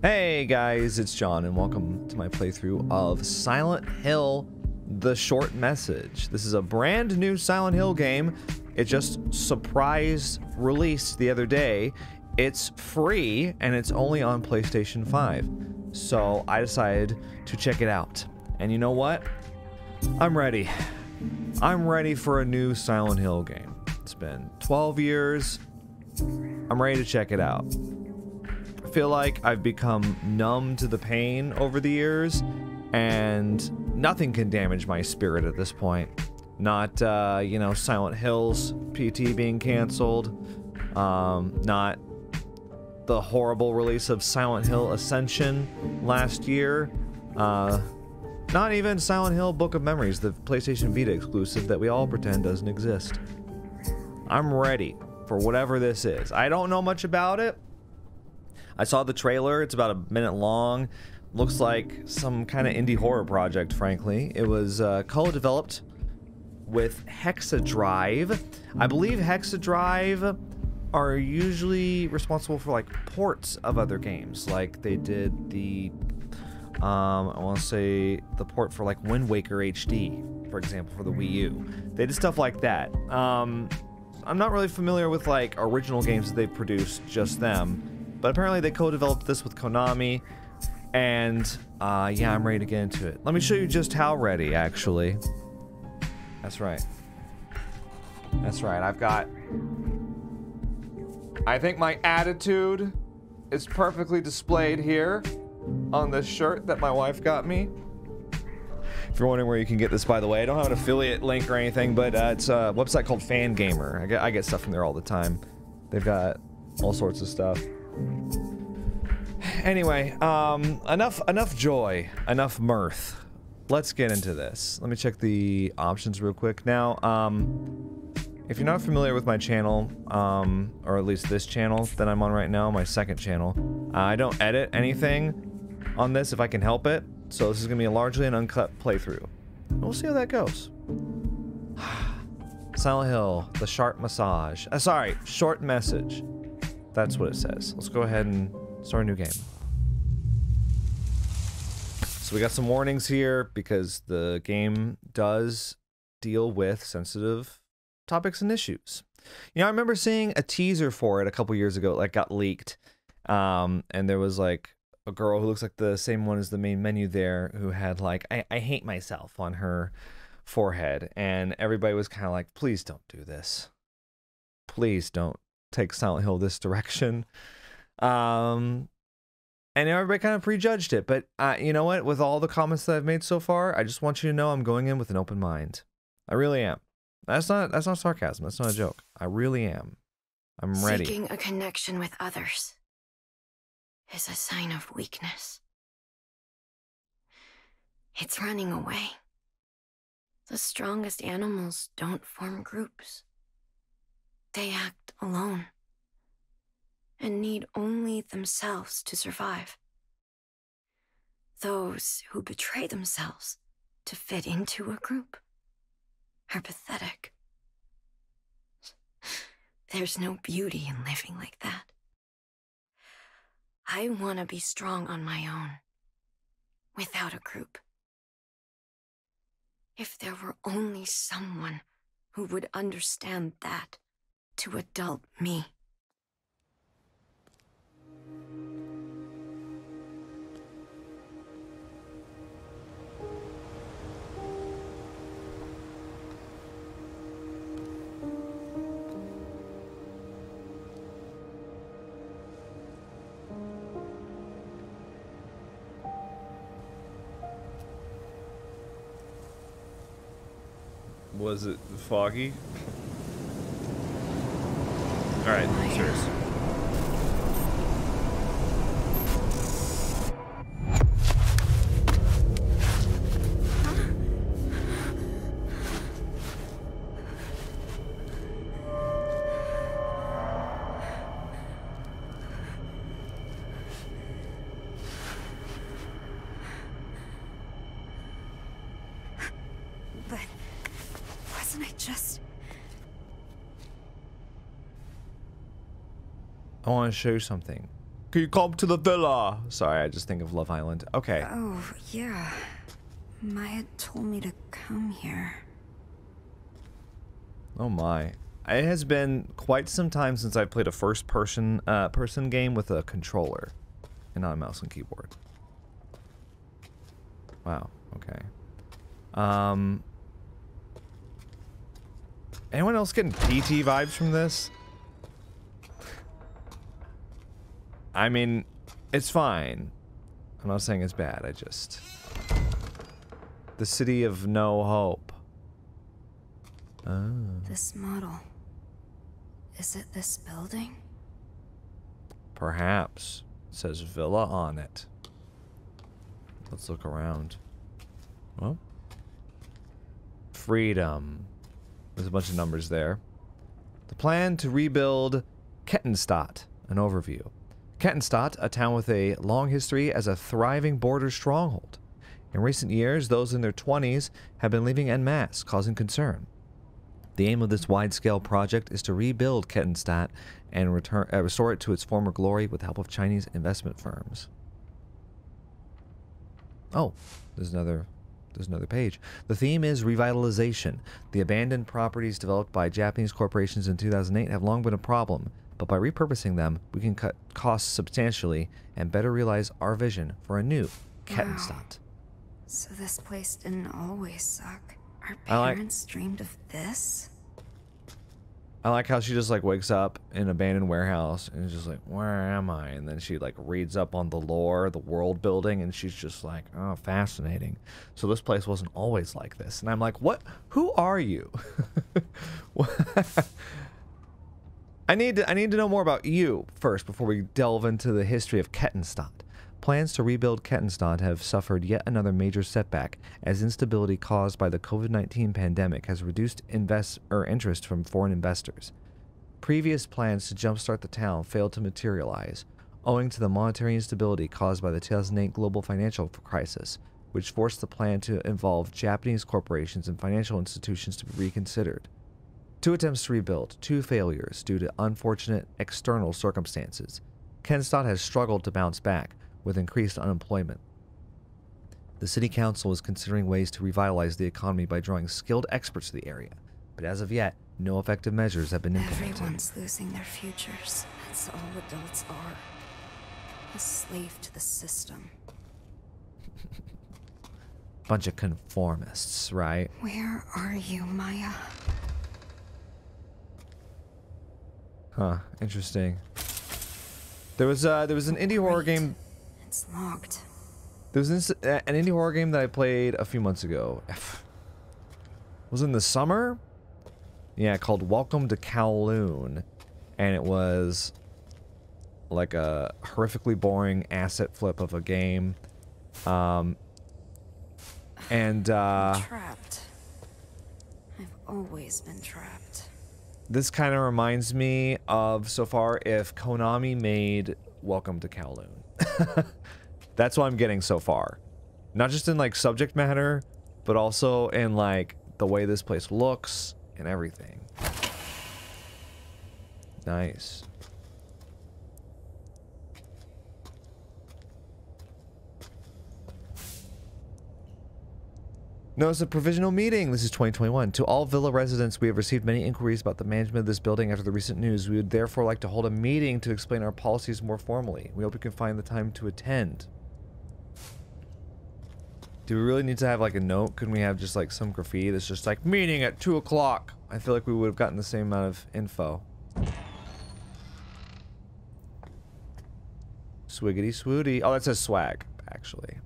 Hey guys, it's John and welcome to my playthrough of Silent Hill: The Short Message. This is a brand new Silent Hill game. It just surprise released the other day. It's free and it's only on PlayStation 5. So I decided to check it out. And you know what? I'm ready. I'm ready for a new Silent Hill game. It's been 12 years. I'm ready to check it out. I feel like I've become numb to the pain over the years, and nothing can damage my spirit at this point. Not, you know, Silent Hills PT being canceled, not the horrible release of Silent Hill Ascension last year, not even Silent Hill Book of Memories, the PlayStation Vita exclusive that we all pretend doesn't exist. I'm ready for whatever this is. I don't know much about it. I saw the trailer. It's about a minute long. Looks like some kind of indie horror project, frankly. It was co-developed with Hexadrive. I believe Hexadrive are usually responsible for like ports of other games. Like they did the, I want to say the port for like Wind Waker HD, for example, for the Wii U. They did stuff like that. I'm not really familiar with like original games that they've produced, just them. But apparently they co-developed this with Konami, and yeah, I'm ready to get into it. Let me show you just how ready, actually. That's right. That's right, I've got... I think my attitude is perfectly displayed here on this shirt that my wife got me. If you're wondering where you can get this, by the way, I don't have an affiliate link or anything, but it's a website called Fangamer. I get stuff from there all the time. They've got all sorts of stuff. Anyway, enough joy, enough mirth. Let's get into this. Let me check the options real quick. Now, if you're not familiar with my channel, or at least this channel that I'm on right now, my second channel, I don't edit anything on this if I can help it. So this is gonna be largely an uncut playthrough. We'll see how that goes. Silent Hill, the Sharp Massage. Sorry, Short Message. That's what it says. Let's go ahead and start a new game. So we got some warnings here because the game does deal with sensitive topics and issues. You know, I remember seeing a teaser for it a couple years ago, like got leaked. And there was like a girl who looks like the same one as the main menu there who had like, I hate myself on her forehead. And everybody was kind of like, please don't do this. Please don't take Silent Hill this direction. And everybody kind of prejudged it, but you know what, with all the comments that I've made so far, I just want you to know I'm going in with an open mind. I really am. That's not sarcasm. That's not a joke. I really am. I'm ready. Seeking a connection with others is a sign of weakness. It's running away. The strongest animals don't form groups. They act alone and need only themselves to survive. Those who betray themselves to fit into a group are pathetic. There's no beauty in living like that. I want to be strong on my own, without a group. If there were only someone who would understand that, to adult me. Was it foggy? Alright, serious. But wasn't I just... I want to show you something. Can you come to the villa? Sorry, I just think of Love Island. Okay. Oh, yeah. Maya told me to come here. Oh my. It has been quite some time since I played a first-person person game with a controller and not a mouse and keyboard. Wow. Okay. Anyone else getting PT vibes from this? I mean, it's fine. I'm not saying it's bad. I just... The city of no hope. Oh. This model. Is it this building? Perhaps. It says villa on it. Let's look around. Well. Freedom. There's a bunch of numbers there. The plan to rebuild Kettenstadt. An overview. Kettenstadt, a town with a long history as a thriving border stronghold. In recent years, those in their 20s have been leaving en masse, causing concern. The aim of this wide-scale project is to rebuild Kettenstadt and restore it to its former glory with the help of Chinese investment firms. Oh, there's another page. The theme is revitalization. The abandoned properties developed by Japanese corporations in 2008 have long been a problem, but by repurposing them, we can cut costs substantially and better realize our vision for a new Kettenstadt. Wow. So this place didn't always suck. Our parents dreamed of this? I like how she just like wakes up in an abandoned warehouse and is just like, where am I? And then she like reads up on the lore, the world building, and she's just like, oh, fascinating. So this place wasn't always like this. And I'm like, what? Who are you? I need to know more about you first before we delve into the history of Kettenstadt. Plans to rebuild Kettenstadt have suffered yet another major setback, as instability caused by the COVID-19 pandemic has reduced interest from foreign investors. Previous plans to jumpstart the town failed to materialize, owing to the monetary instability caused by the 2008 global financial crisis, which forced the plan to involve Japanese corporations and financial institutions to be reconsidered. 2 attempts to rebuild, 2 failures due to unfortunate external circumstances. Kettenstadt has struggled to bounce back, with increased unemployment. The city council is considering ways to revitalize the economy by drawing skilled experts to the area, but as of yet, no effective measures have been implemented. Everyone's losing their futures. That's all adults are. A slave to the system. Bunch of conformists, right? Where are you, Maya? Huh, interesting. There was an indie horror game. It's locked. There was an indie horror game that I played a few months ago. Was it in the summer? Yeah, called Welcome to Kowloon. And it was like a horrifically boring asset flip of a game. I'm trapped. I've always been trapped. This kind of reminds me of, so far, if Konami made Welcome to Kowloon. That's what I'm getting so far. Not just in, like, subject matter, but also in, like, the way this place looks and everything. Nice. Notice a provisional meeting. This is 2021. To all Villa residents, we have received many inquiries about the management of this building after the recent news. We would therefore like to hold a meeting to explain our policies more formally. We hope you can find the time to attend. Do we really need to have like a note? Couldn't we have just like some graffiti that's just like meeting at 2 o'clock? I feel like we would have gotten the same amount of info. Swiggity swooty. Oh, that says swag, actually.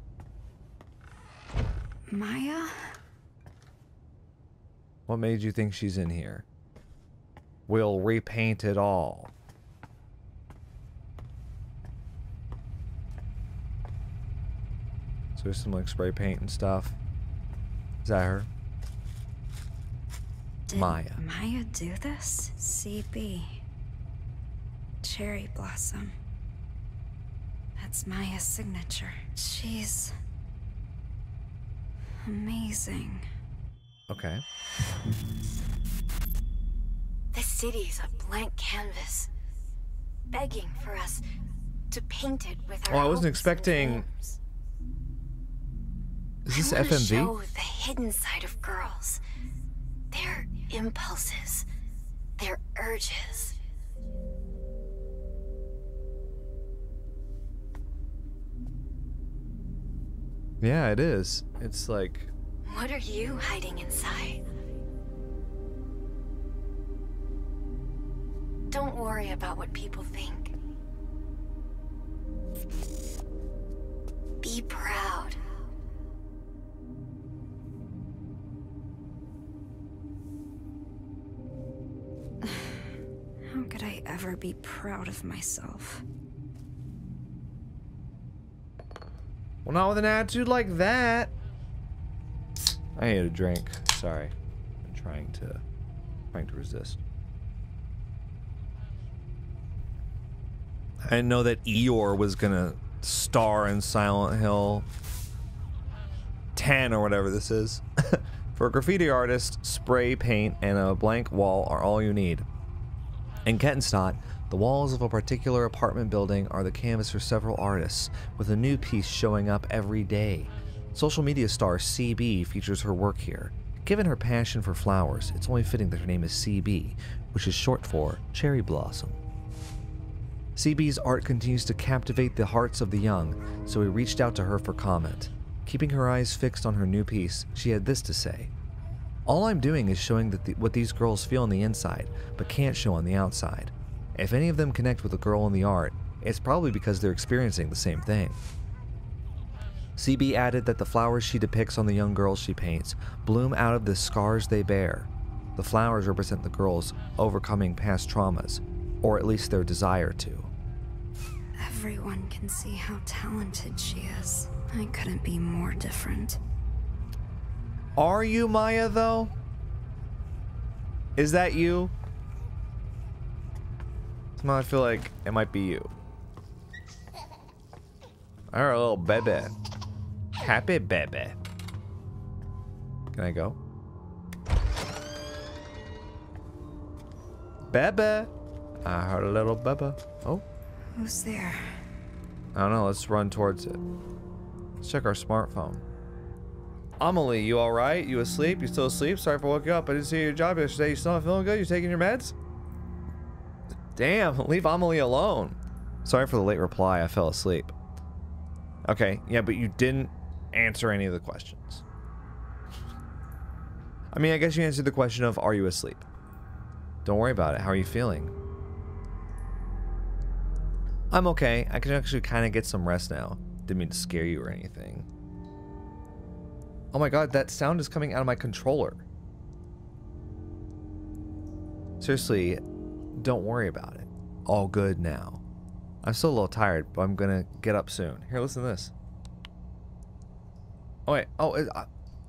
Maya? What made you think she's in here? We'll repaint it all. So there's some like spray paint and stuff. Is that her? Did Maya. Maya do this? CB. Cherry blossom. That's Maya's signature. She's amazing. Okay. The city's a blank canvas, begging for us to paint it with our Oh, I wasn't hopes and expecting. dreams. Is this I wanna FMV? show the hidden side of girls, their impulses, their urges. Yeah, it is. It's like. What are you hiding inside? Don't worry about what people think. Be proud. How could I ever be proud of myself? Well, not with an attitude like that. I need a drink. Sorry. I'm trying to resist. I didn't know that Eeyore was gonna star in Silent Hill 10 or whatever this is. For a graffiti artist, spray paint and a blank wall are all you need. In Kettenstadt, the walls of a particular apartment building are the canvas for several artists, with a new piece showing up every day. Social media star CB features her work here. Given her passion for flowers, it's only fitting that her name is CB, which is short for Cherry Blossom. CB's art continues to captivate the hearts of the young, so we reached out to her for comment. Keeping her eyes fixed on her new piece, she had this to say. All I'm doing is showing what these girls feel on the inside, but can't show on the outside. If any of them connect with a girl in the art, it's probably because they're experiencing the same thing. CB added that the flowers she depicts on the young girls she paints bloom out of the scars they bear. The flowers represent the girls overcoming past traumas, or at least their desire to. Everyone can see how talented she is. I couldn't be more different. Are you Maya, though? Is that you? Somehow I feel like it might be you. Our little baby. Happy baby. Can I go? Baby. I heard a little baby. Oh. Who's there? I don't know. Let's run towards it. Let's check our smartphone. Amelie, you alright? You asleep? You still asleep? Sorry for waking you up. I didn't see your job yesterday. You still not feeling good? You taking your meds? Damn, leave Amelie alone. Sorry for the late reply. I fell asleep. Okay, yeah, but you didn't answer any of the questions. I mean, I guess you answered the question of, are you asleep? Don't worry about it. How are you feeling? I'm okay. I can actually kind of get some rest now. Didn't mean to scare you or anything. Oh my god, that sound is coming out of my controller. Seriously, don't worry about it. All good now. I'm still a little tired, but I'm gonna get up soon. Here, listen to this. Oh wait, I don't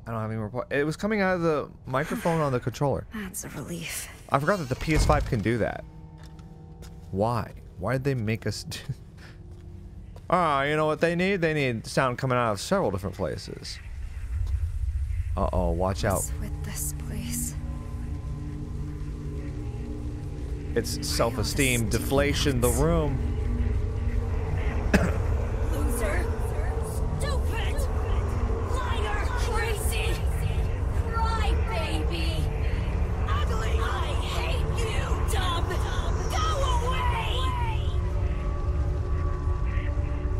have any more. It was coming out of the microphone on the controller. That's a relief. I forgot that the PS5 can do that. Why? Why did they make us do... Ah, you know what they need? They need sound coming out of several different places. Uh-oh, watch out. What's with this place? It's self-esteem, deflation, the room. Loser! Stupid! Liar! Crazy! Crybaby! Ugly! I hate you, dumb! Go away!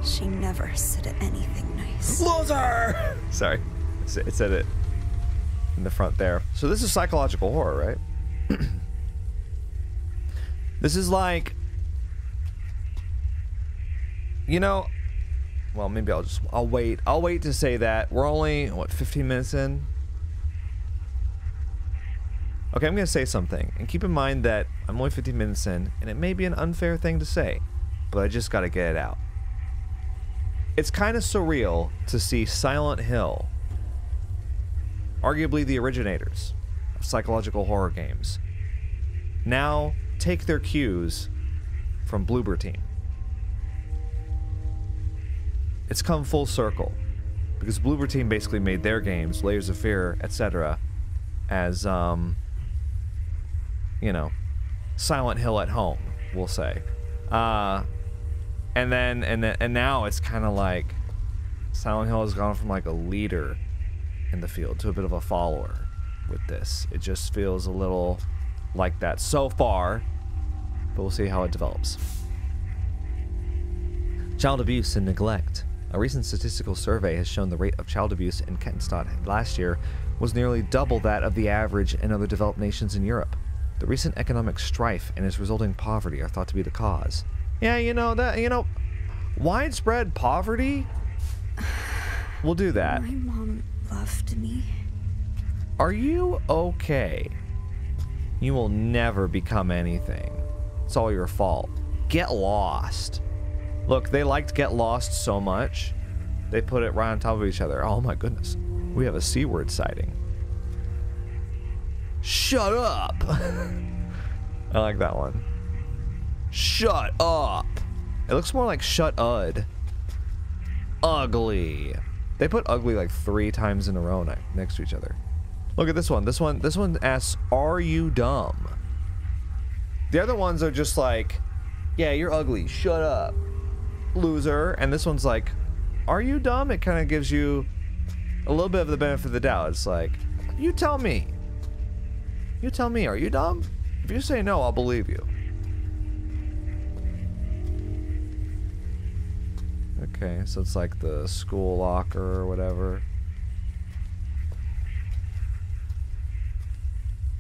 She never said anything nice. Loser! Sorry. It said it in the front there. So this is psychological horror, right? This is like, you know, well, maybe I'll wait to say that. We're only, what, 15 minutes in? Okay, I'm gonna say something, and keep in mind that I'm only 15 minutes in, and it may be an unfair thing to say, but I just gotta get it out. It's kind of surreal to see Silent Hill, arguably the originators of psychological horror games, now take their cues from Bloober Team. It's come full circle, because Bloober Team basically made their games, Layers of Fear, etc., as, you know, Silent Hill at home, we'll say. And now it's kind of like Silent Hill has gone from like a leader in the field to a bit of a follower with this. It just feels a little like that so far, but we'll see how it develops. Child abuse and neglect. A recent statistical survey has shown the rate of child abuse in Kenstadt last year was nearly double that of the average in other developed nations in Europe. The recent economic strife and its resulting poverty are thought to be the cause. Yeah, widespread poverty? We'll do that. My mom loved me. Are you okay? You will never become anything. It's all your fault. Get lost. Look, they liked Get Lost so much, they put it right on top of each other. Oh my goodness. We have a C-word sighting. Shut up! I like that one. Shut up! It looks more like shut ud. Ugly. They put ugly like 3 times in a row next to each other. Look at this one. This one asks, are you dumb? The other ones are just like, yeah, you're ugly. Shut up, loser. And this one's like, are you dumb? It kind of gives you a little bit of the benefit of the doubt. It's like, you tell me. You tell me, are you dumb? If you say no, I'll believe you. Okay, so it's like the school locker or whatever.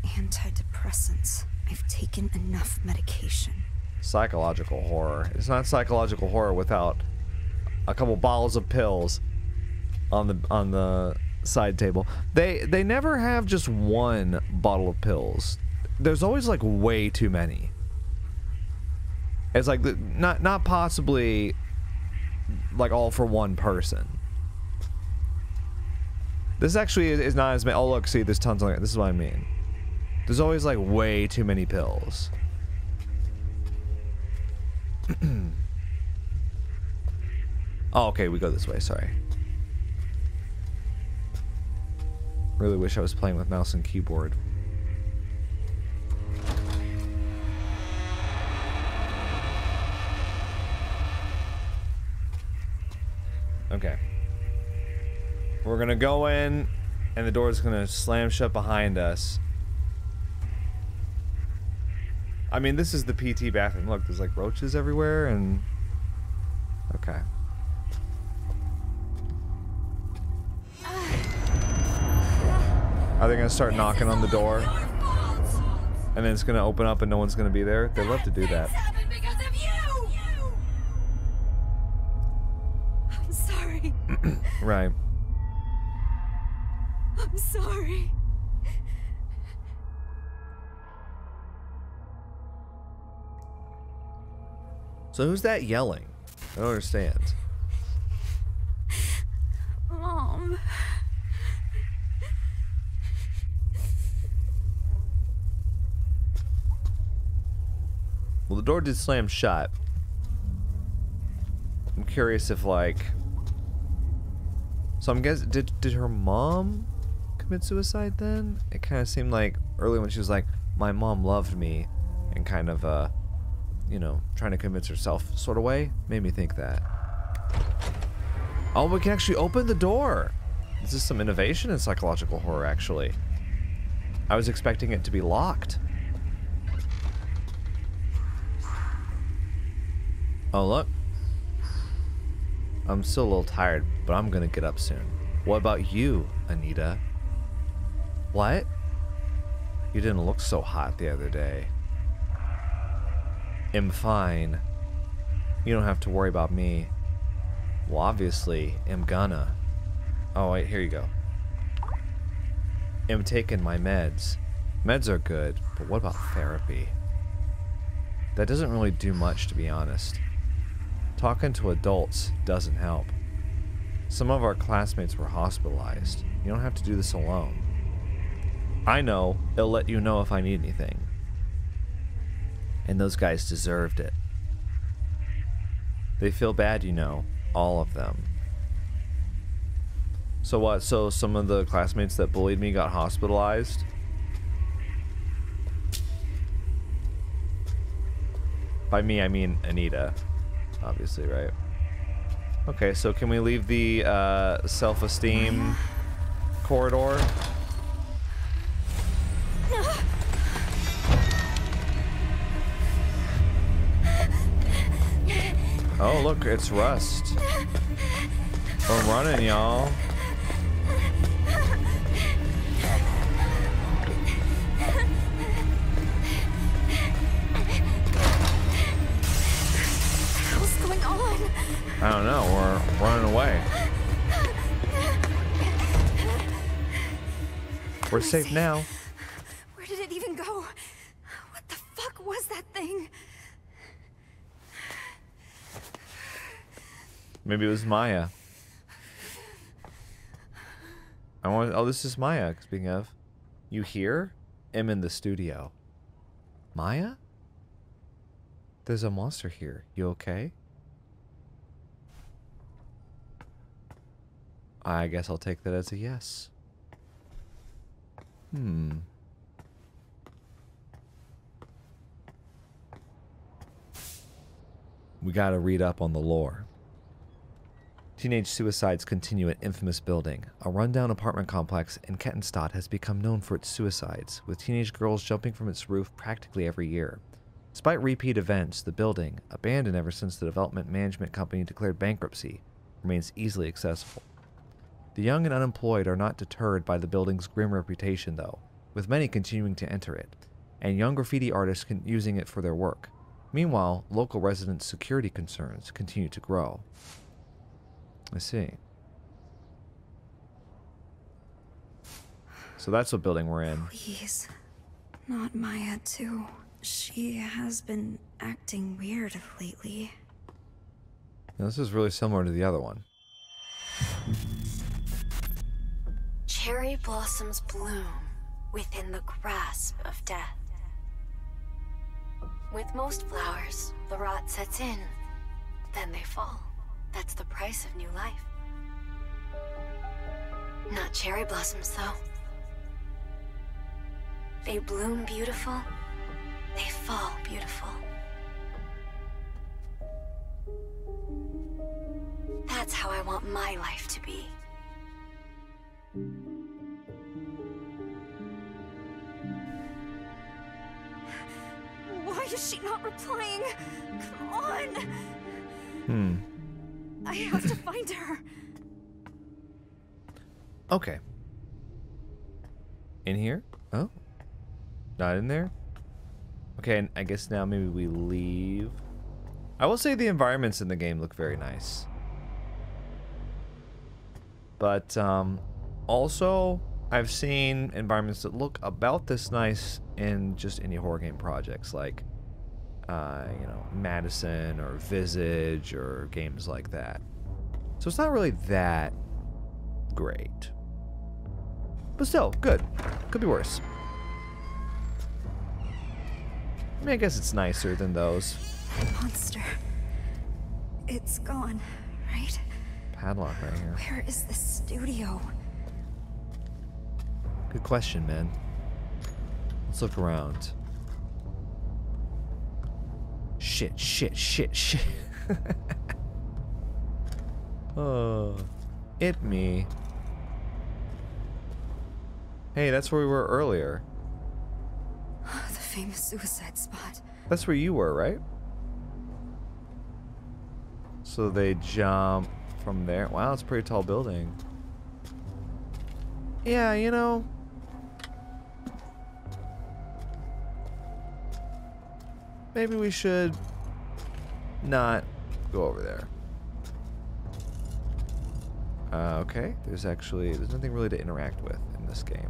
Antidepressants. I've taken enough medication. Psychological horror. It's not psychological horror without a couple bottles of pills on the side table. They never have just one bottle of pills. There's always like way too many. It's like not possibly like all for one person. This actually is not as many. Oh look, see, there's tons of it. This is what I mean. There's always like way too many pills. Oh, okay, we go this way, sorry. Really wish I was playing with mouse and keyboard. Okay. We're gonna go in, and the door's gonna slam shut behind us. I mean, this is the PT bathroom. Look, there's like roaches everywhere, and... Okay. Are they gonna start knocking on the door? And then it's gonna open up and no one's gonna be there? They love to do that. I'm sorry. Right. I'm sorry. So who's that yelling? I don't understand. Mom. Well, the door did slam shut. I'm curious if, like... So I'm guessing, did her mom commit suicide then? It kind of seemed like early when she was like, my mom loved me, and kind of, you know, trying to convince herself sort of way, made me think that. Oh, we can actually open the door. This is some innovation in psychological horror, actually. I was expecting it to be locked. Oh, look. I'm still a little tired, but I'm gonna get up soon. What about you, Anita? What? You didn't look so hot the other day. I'm fine. You don't have to worry about me. Well, obviously, I'm gonna. Oh, wait, here you go. I'm taking my meds. Meds are good, but what about therapy? That doesn't really do much, to be honest. Talking to adults doesn't help. Some of our classmates were hospitalized. You don't have to do this alone. I know. It'll let you know if I need anything. And those guys deserved it. They feel bad, you know. All of them. So what? So some of the classmates that bullied me got hospitalized? By me, I mean Anita. obviously, right? Okay, so can we leave the self-esteem corridor? Oh, look, it's Rust. We're running, y'all. What's going on? I don't know, we're running away. We're safe now. Where did it even go? What the fuck was that thing? Maybe it was Maya. Oh, this is Maya, speaking of. You here? I'm in the studio. Maya? There's a monster here. You okay? I guess I'll take that as a yes. We gotta read up on the lore. Teenage suicides continue at Infamous Building. A rundown apartment complex in Kettenstadt has become known for its suicides, with teenage girls jumping from its roof practically every year. Despite repeat events, the building, abandoned ever since the development management company declared bankruptcy, remains easily accessible. The young and unemployed are not deterred by the building's grim reputation, though, with many continuing to enter it, and young graffiti artists using it for their work. Meanwhile, local residents' security concerns continue to grow. I see. So that's what building we're in. Please. Not Maya, too. She has been acting weird lately. Now, this is really similar to the other one. Cherry blossoms bloom within the grasp of death. With most flowers, the rot sets in, then they fall. That's the price of new life. Not cherry blossoms, though. They bloom beautiful, they fall beautiful. That's how I want my life to be. Why is she not replying? Come on! I have to find her. Okay. In here? Oh. Not in there? Okay, and I guess now maybe we leave. I will say the environments in the game look very nice. But, also, I've seen environments that look about this nice in just indie horror game projects, like, you know, Madison or Visage or games like that. So it's not really that great. But still, good. Could be worse. I mean, I guess it's nicer than those. Monster. It's gone, right? Padlock right here. Where is the studio? Good question, man. Let's look around. Shit, shit, shit, shit. Oh, it me. Hey, that's where we were earlier. The famous suicide spot. That's where you were, right? So they jump from there. Wow, it's a pretty tall building. Yeah, you know. Maybe we should not go over there. Okay, there's nothing really to interact with in this game.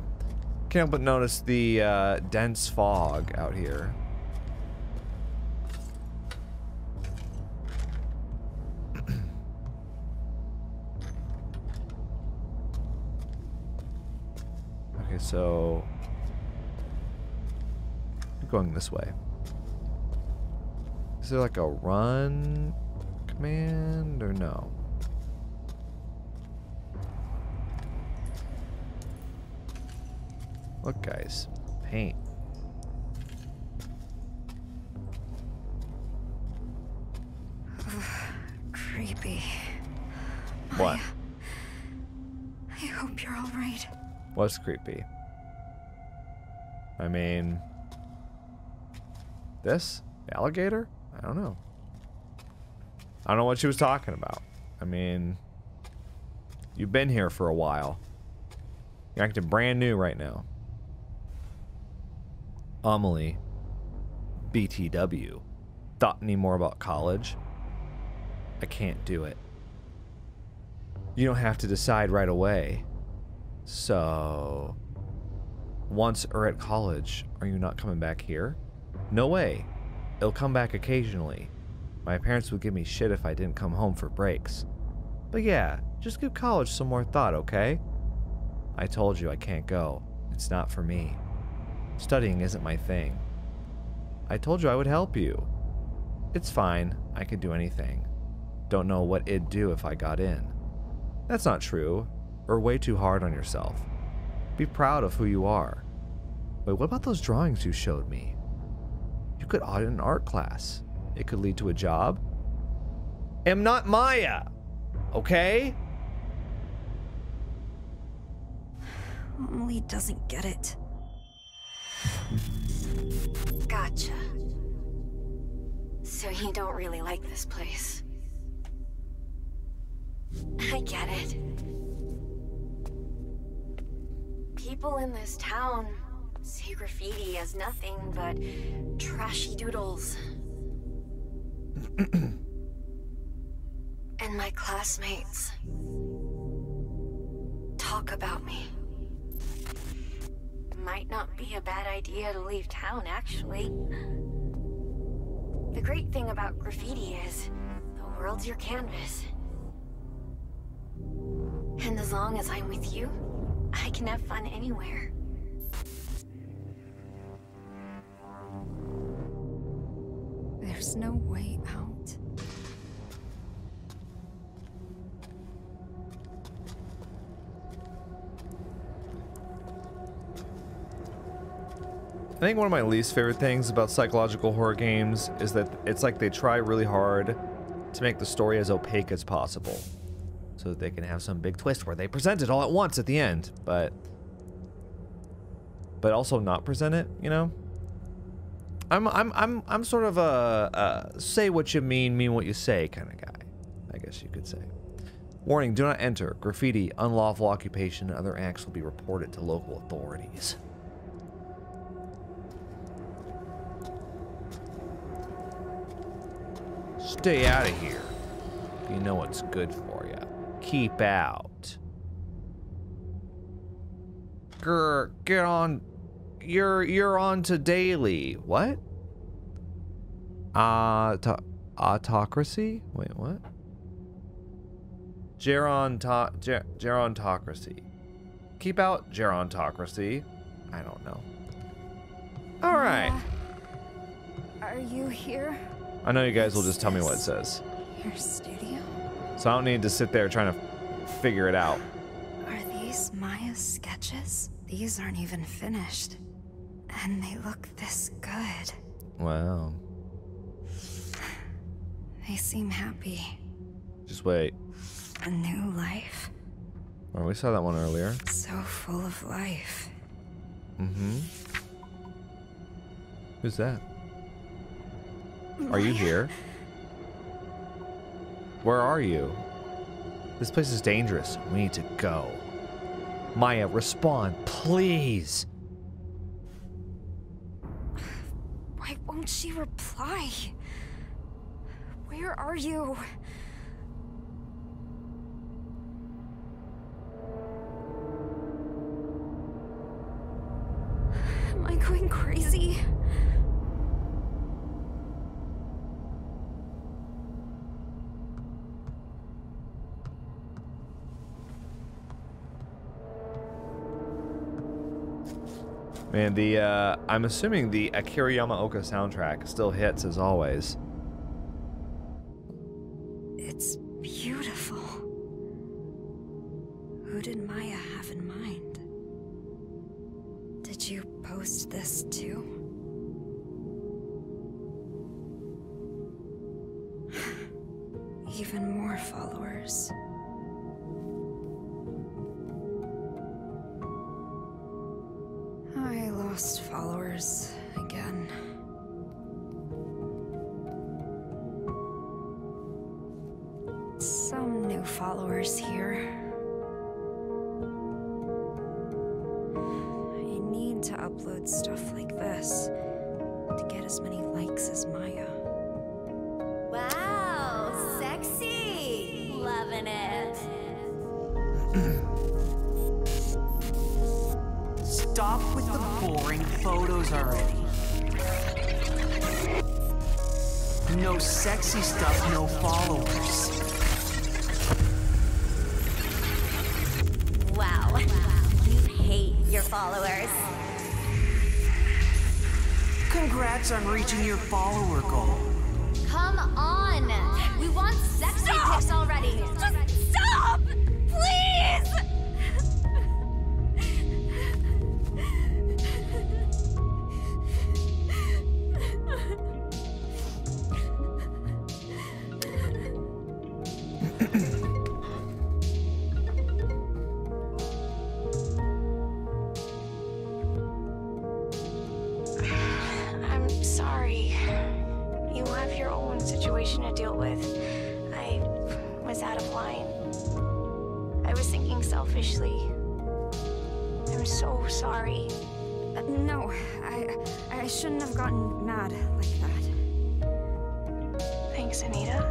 Can't help but notice the dense fog out here. Okay, so going this way. Is there like a run command or no? Look, guys, paint. creepy. What? Maya, I hope you're all right. What's creepy? I mean, this? The alligator? I don't know. I don't know what she was talking about. I mean, you've been here for a while. You're acting brand new right now. Amelie, BTW. Thought any more about college? I can't do it. You don't have to decide right away. So, once or at college, are you not coming back here? No way. It'll come back occasionally. My parents would give me shit if I didn't come home for breaks. But yeah, just give college some more thought, okay? I told you I can't go. It's not for me. Studying isn't my thing. I told you I would help you. It's fine. I could do anything. Don't know what it'd do if I got in. That's not true. Or way too hard on yourself. Be proud of who you are. Wait, what about those drawings you showed me? You could audit an art class. It could lead to a job. Am not Maya, okay? Emily doesn't get it. Gotcha. So you don't really like this place. I get it. People in this town see graffiti as nothing but trashy doodles. And my classmates talk about me. Might not be a bad idea to leave town, actually. The great thing about graffiti is the world's your canvas. And as long as I'm with you, I can have fun anywhere. There's no way out. I think one of my least favorite things about psychological horror games is that it's like they try really hard to make the story as opaque as possible, so that they can have some big twist where they present it all at once at the end, but also not present it, you know? I'm sort of a say what you mean what you say kind of guy, I guess you could say. Warning, do not enter. Graffiti, unlawful occupation, and other acts will be reported to local authorities. Stay out of here. You know what's good for you. Keep out. Grr, get on. You're on to daily. What? Autocracy? Wait, what? Gerontocracy. Keep out gerontocracy. I don't know. All right. Are you here? I know you guys will just tell me what it says. Your studio? So I don't need to sit there trying to figure it out. Are these Maya's sketches? These aren't even finished. And they look this good. Wow. They seem happy. Just wait. A new life. Oh, we saw that one earlier. So full of life. Mm-hmm. Who's that? Are you here? Where are you? This place is dangerous. We need to go. Maya, respond, please. Why won't she reply? Where are you? Am I going crazy? Man, I'm assuming the Akira Yamaoka soundtrack still hits as always. It's beautiful. Who did Maya have in mind? Did you post this too? even more followers. I lost followers again. Some new followers here. I need to upload stuff like this to get as many likes as Maya. Wow, sexy! Loving it. Stop with the boring photos already. No sexy stuff, no followers. Wow, you hate your followers. Congrats on reaching your follower goal. Come on! We want sexy pics already! Just stop! Please! I'm sorry. You have your own situation to deal with. I was out of line. I was thinking selfishly. I'm so sorry. No, I shouldn't have gotten mad like that. Thanks, Anita.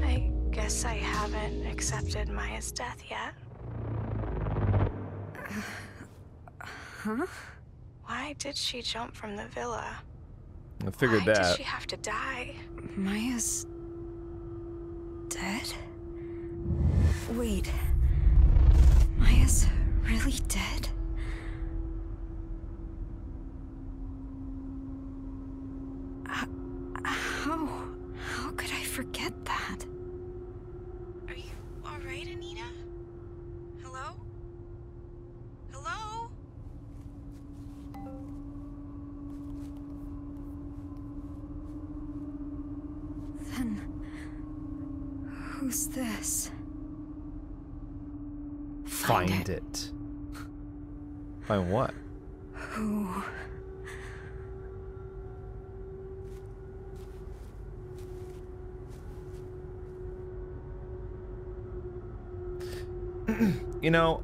I guess I haven't accepted Maya's death yet. Huh? Why did she jump from the villa? I figured Why that. did she have to die? Maya's dead? Wait. Maya's really dead? How could I forget that? Are you alright, Anita? Hello? Hello? Then who's this? Find it. Find what? Who? You know,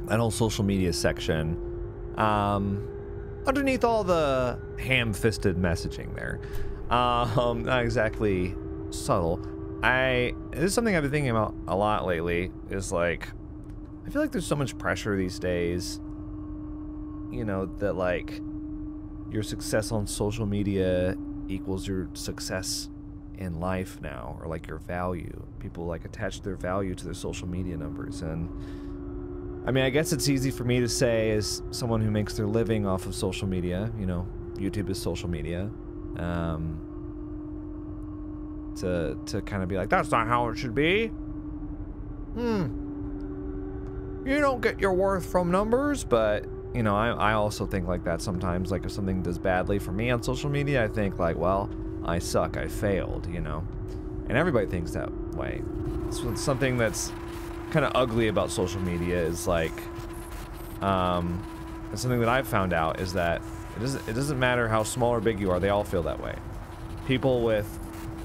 that whole social media section, underneath all the ham-fisted messaging there, not exactly subtle. This is something I've been thinking about a lot lately, is like, I feel like there's so much pressure these days, you know, that like your success on social media equals your success in life now, or like your value. People like attach their value to their social media numbers. And I mean, I guess it's easy for me to say as someone who makes their living off of social media, you know, YouTube is social media, to kind of be like, that's not how it should be. You don't get your worth from numbers. But you know, I also think like that sometimes. Like if something does badly for me on social media, I think like, well, I suck, I failed, you know? And everybody thinks that way. So it's something that's kind of ugly about social media is like, and something that I've found out is that it doesn't matter how small or big you are, they all feel that way. People with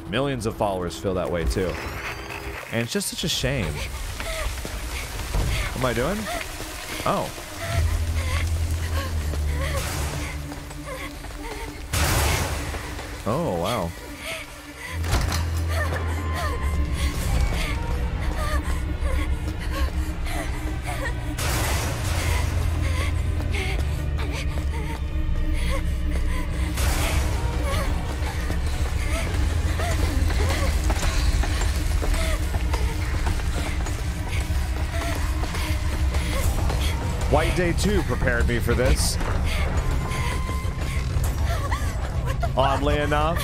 millions of followers feel that way too. And it's just such a shame. What am I doing? Oh. Oh, wow. White Day 2 prepared me for this. Oddly enough.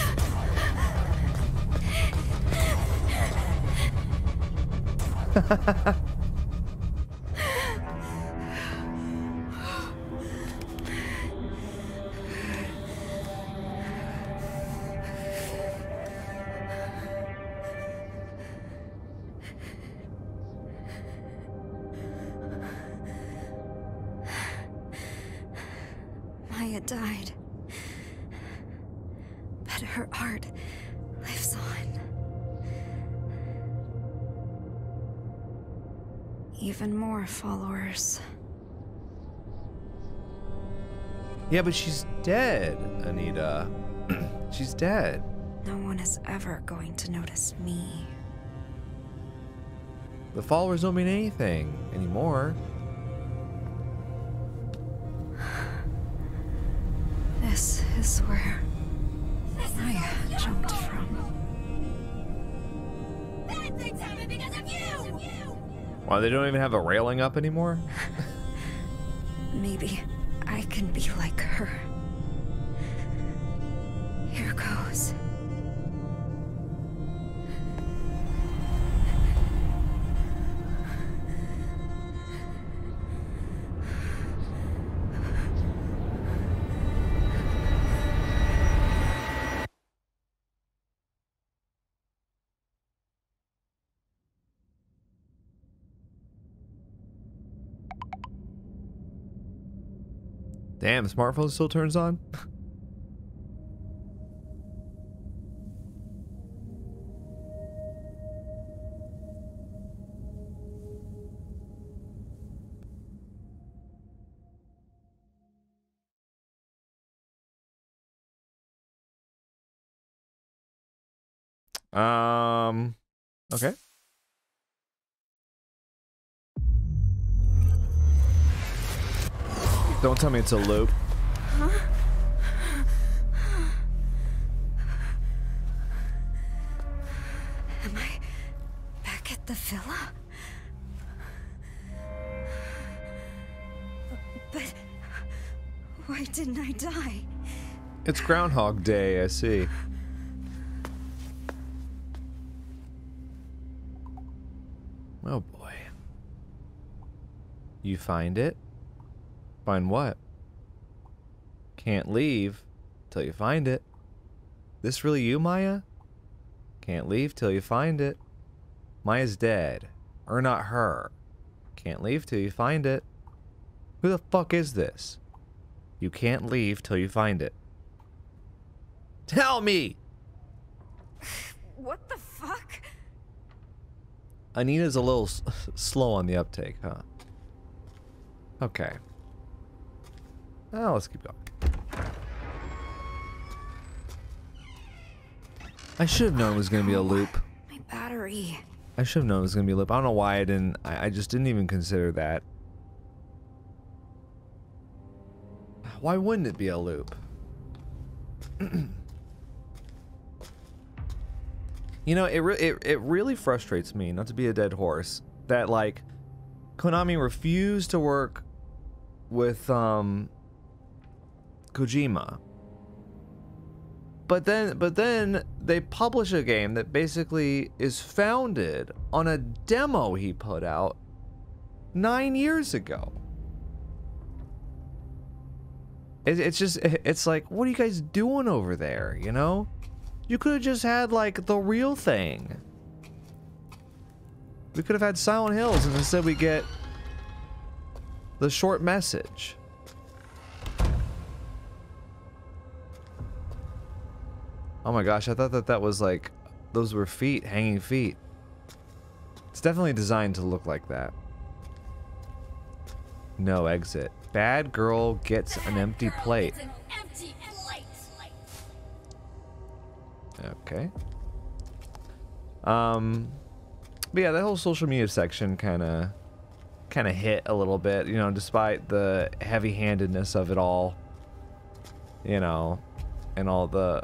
Maya died. But her art lives on. Even more followers. Yeah, but she's dead, Anita. She's dead. No one is ever going to notice me. The followers don't mean anything anymore. This is where Maya jumped from. Bad things happen because of you! Why, they don't even have a railing up anymore? Maybe I can be like her. Here goes. Damn, the smartphone still turns on? Okay. Don't tell me it's a loop. Huh? Am I back at the villa? But why didn't I die? It's Groundhog Day, I see. Oh boy. You find it? Find what? Can't leave till you find it. This really you, Maya? Can't leave till you find it. Maya's dead. Or not her. Can't leave till you find it. Who the fuck is this? You can't leave till you find it. Tell me! What the fuck? Anita's a little slow on the uptake, huh? Okay. Oh, let's keep going. I should have known it was going to be a loop. My battery. I should have known it was going to be a loop. I don't know why I didn't. I just didn't even consider that. Why wouldn't it be a loop? You know, it really frustrates me, not to be a dead horse, that like Konami refused to work with Kojima. But then they publish a game that basically is founded on a demo he put out 9 years ago. It's like, what are you guys doing over there, you know? You could have just had, like, the real thing. We could have had Silent Hills, and instead we get the short message. Oh my gosh, I thought that was, like, those were feet, hanging feet. It's definitely designed to look like that. No exit. Bad girl gets an empty plate. Okay. But yeah, that whole social media section kind of hit a little bit, you know, despite the heavy-handedness of it all, you know, and all the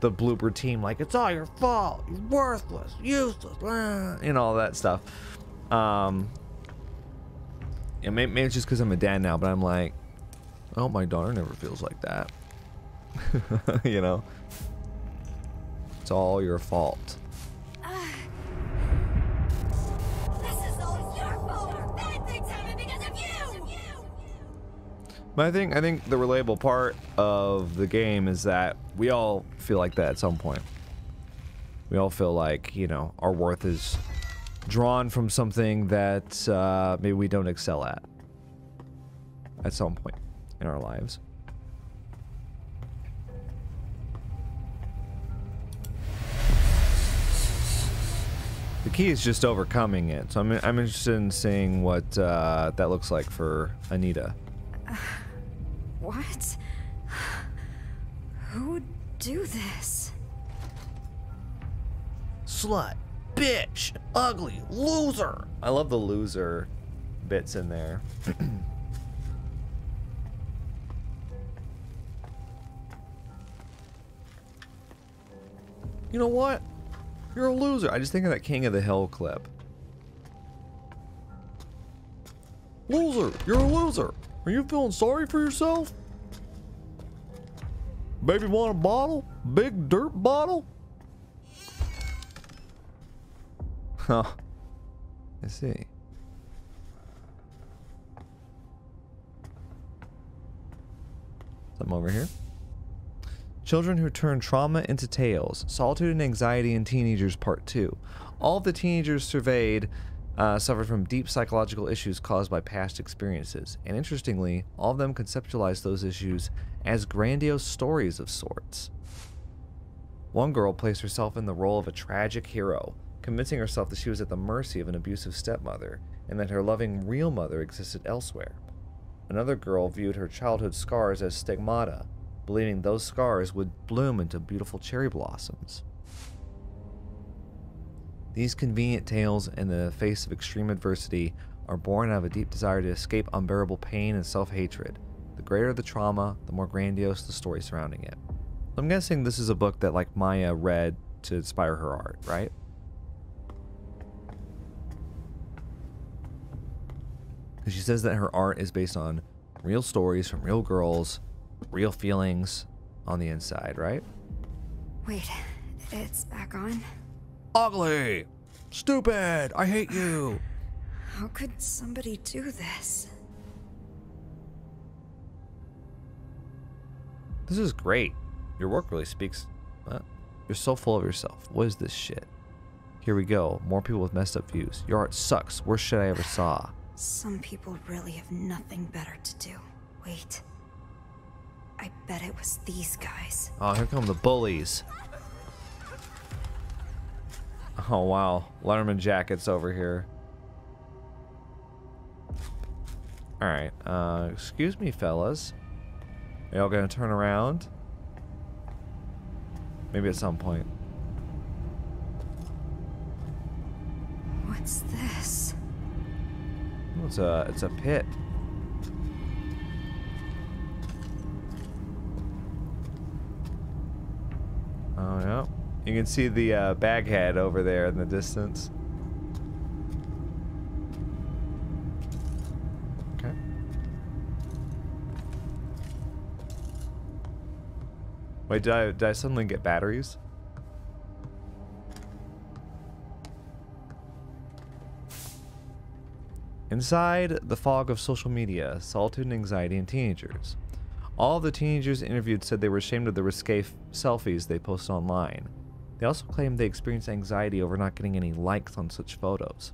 blooper team, like, it's all your fault, you're worthless, useless, and all that stuff. Yeah, maybe it's just because I'm a dad now, but I'm like, oh, my daughter never feels like that. You know? It's all your fault. This is all your fault. Bad things happen because of you. But I think the relatable part of the game is that we all feel like that at some point. We all feel like, you know, our worth is drawn from something that maybe we don't excel at some point. in our lives. The key is just overcoming it. So I'm interested in seeing what that looks like for Anita. What? Who would do this? Slut, bitch, ugly, loser. I love the loser bits in there. You know what? You're a loser. I just think of that King of the Hill clip. Loser, you're a loser. Are you feeling sorry for yourself? Baby want a bottle? Big dirt bottle? Huh. I see. Something over here. Children who turn trauma into tales. Solitude and Anxiety in Teenagers Part 2. All of the teenagers surveyed suffered from deep psychological issues caused by past experiences. And interestingly, all of them conceptualized those issues as grandiose stories of sorts. One girl placed herself in the role of a tragic hero, convincing herself that she was at the mercy of an abusive stepmother, and that her loving real mother existed elsewhere. Another girl viewed her childhood scars as stigmata, believing those scars would bloom into beautiful cherry blossoms. These convenient tales in the face of extreme adversity are born out of a deep desire to escape unbearable pain and self-hatred. The greater the trauma, the more grandiose the story surrounding it. I'm guessing this is a book that like Maya read to inspire her art, right? Because she says that her art is based on real stories from real girls, real feelings on the inside, right? Wait, it's back on? Ugly! Stupid! I hate you! How could somebody do this? This is great. Your work really speaks. You're so full of yourself. What is this shit? Here we go. More people with messed up views. Your art sucks. Worst shit I ever saw. Some people really have nothing better to do. Wait. I bet it was these guys. Oh, here come the bullies. Oh, wow. Letterman jackets over here. Alright. Excuse me, fellas. Are y'all gonna turn around? Maybe at some point. What's this? Oh, it's a pit. Oh, yeah. You can see the baghead over there in the distance. Okay. Wait, did I suddenly get batteries? Inside the fog of social media, solitude and anxiety in teenagers. All of the teenagers interviewed said they were ashamed of the risque selfies they posted online. They also claimed they experienced anxiety over not getting any likes on such photos.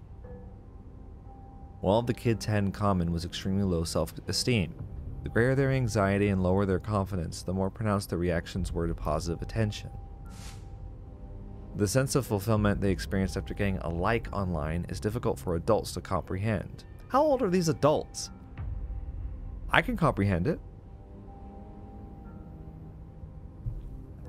What all of the kids had in common was extremely low self-esteem. The greater their anxiety and lower their confidence, the more pronounced the reactions were to positive attention. The sense of fulfillment they experienced after getting a like online is difficult for adults to comprehend. How old are these adults? I can comprehend it.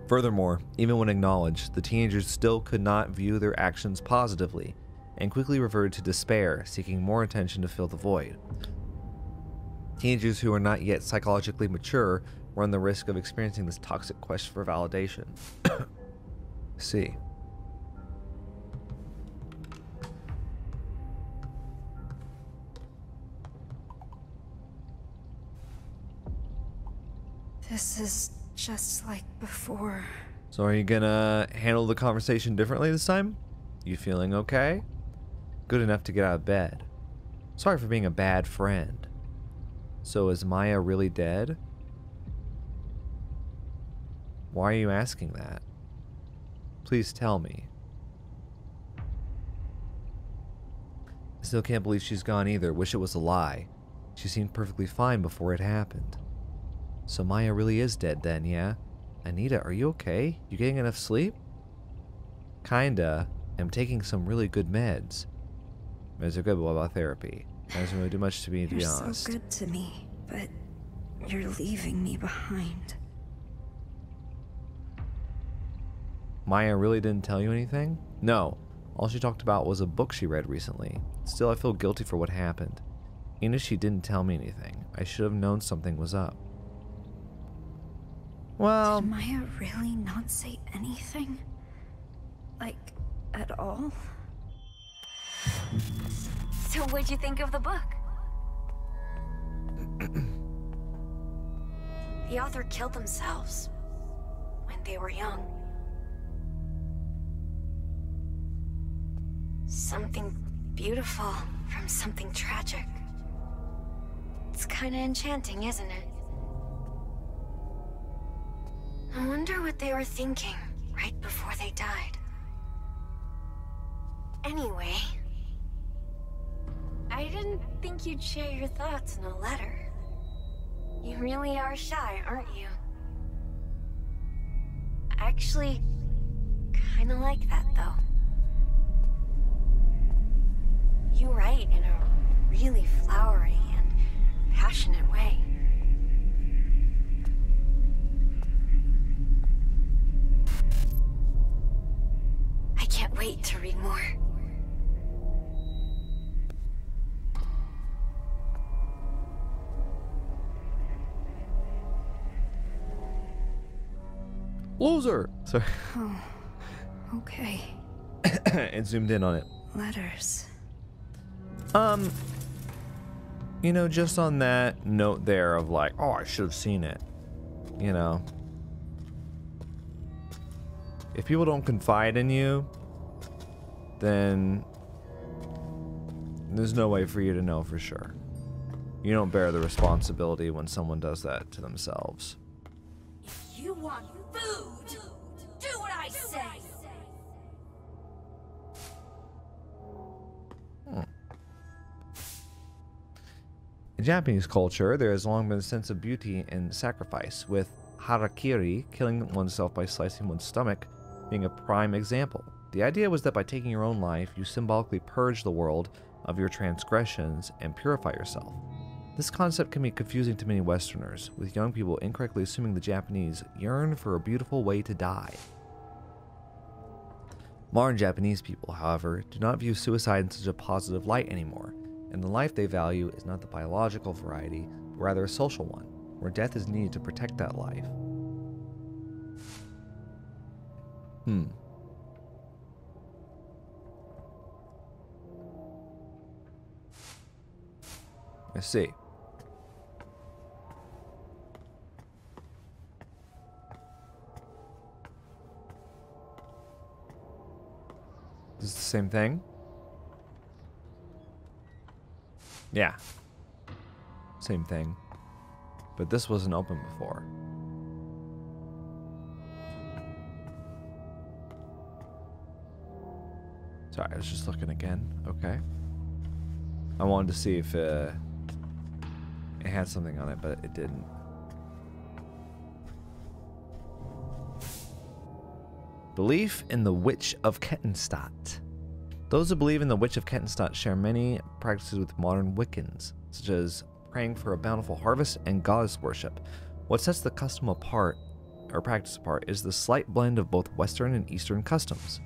Furthermore, even when acknowledged, the teenagers still could not view their actions positively, and quickly reverted to despair, seeking more attention to fill the void. Teenagers who are not yet psychologically mature run the risk of experiencing this toxic quest for validation. See. This is just like before. So are you gonna handle the conversation differently this time? You feeling okay? Good enough to get out of bed. Sorry for being a bad friend. So is Maya really dead? Why are you asking that? Please tell me. I still can't believe she's gone either. Wish it was a lie. She seemed perfectly fine before it happened. So Maya really is dead then, yeah? Anita, are you okay? You getting enough sleep? Kinda. I'm taking some really good meds. Meds are good, but what about therapy? Doesn't really do much to me, to be honest. You're so good to me, but you're leaving me behind. Maya really didn't tell you anything? No. All she talked about was a book she read recently. Still, I feel guilty for what happened. Even if she didn't tell me anything, I should have known something was up. Well... Did Maya really not say anything? Like, at all? So what'd you think of the book? The author killed themselves when they were young. Something beautiful from something tragic. It's kinda enchanting, isn't it? I wonder what they were thinking right before they died. Anyway, I didn't think you'd share your thoughts in a letter. You really are shy, aren't you? I actually kinda like that, though. You write in a really flowery and passionate way. I can't wait to read more. Loser! Sorry. Oh, okay. It zoomed in on it. Letters. You know, just on that note there of like, oh, I should have seen it. You know. If people don't confide in you, then there's no way for you to know for sure. You don't bear the responsibility when someone does that to themselves. If you want food, do what I say. In Japanese culture, there has long been a sense of beauty in sacrifice, with harakiri, killing oneself by slicing one's stomach, being a prime example. The idea was that by taking your own life, you symbolically purge the world of your transgressions and purify yourself. This concept can be confusing to many Westerners, with young people incorrectly assuming the Japanese yearn for a beautiful way to die. Modern Japanese people, however, do not view suicide in such a positive light anymore, and the life they value is not the biological variety, but rather a social one, where death is needed to protect that life. I see. Is this the same thing? Yeah. Same thing. But this wasn't open before. Sorry, I was just looking again. Okay. I wanted to see if it had something on it, but it didn't. Belief in the Witch of Kettenstadt. Those who believe in the Witch of Kettenstadt share many practices with modern Wiccans, such as praying for a bountiful harvest and goddess worship. What sets the custom apart, or practice apart, is the slight blend of both Western and Eastern customs.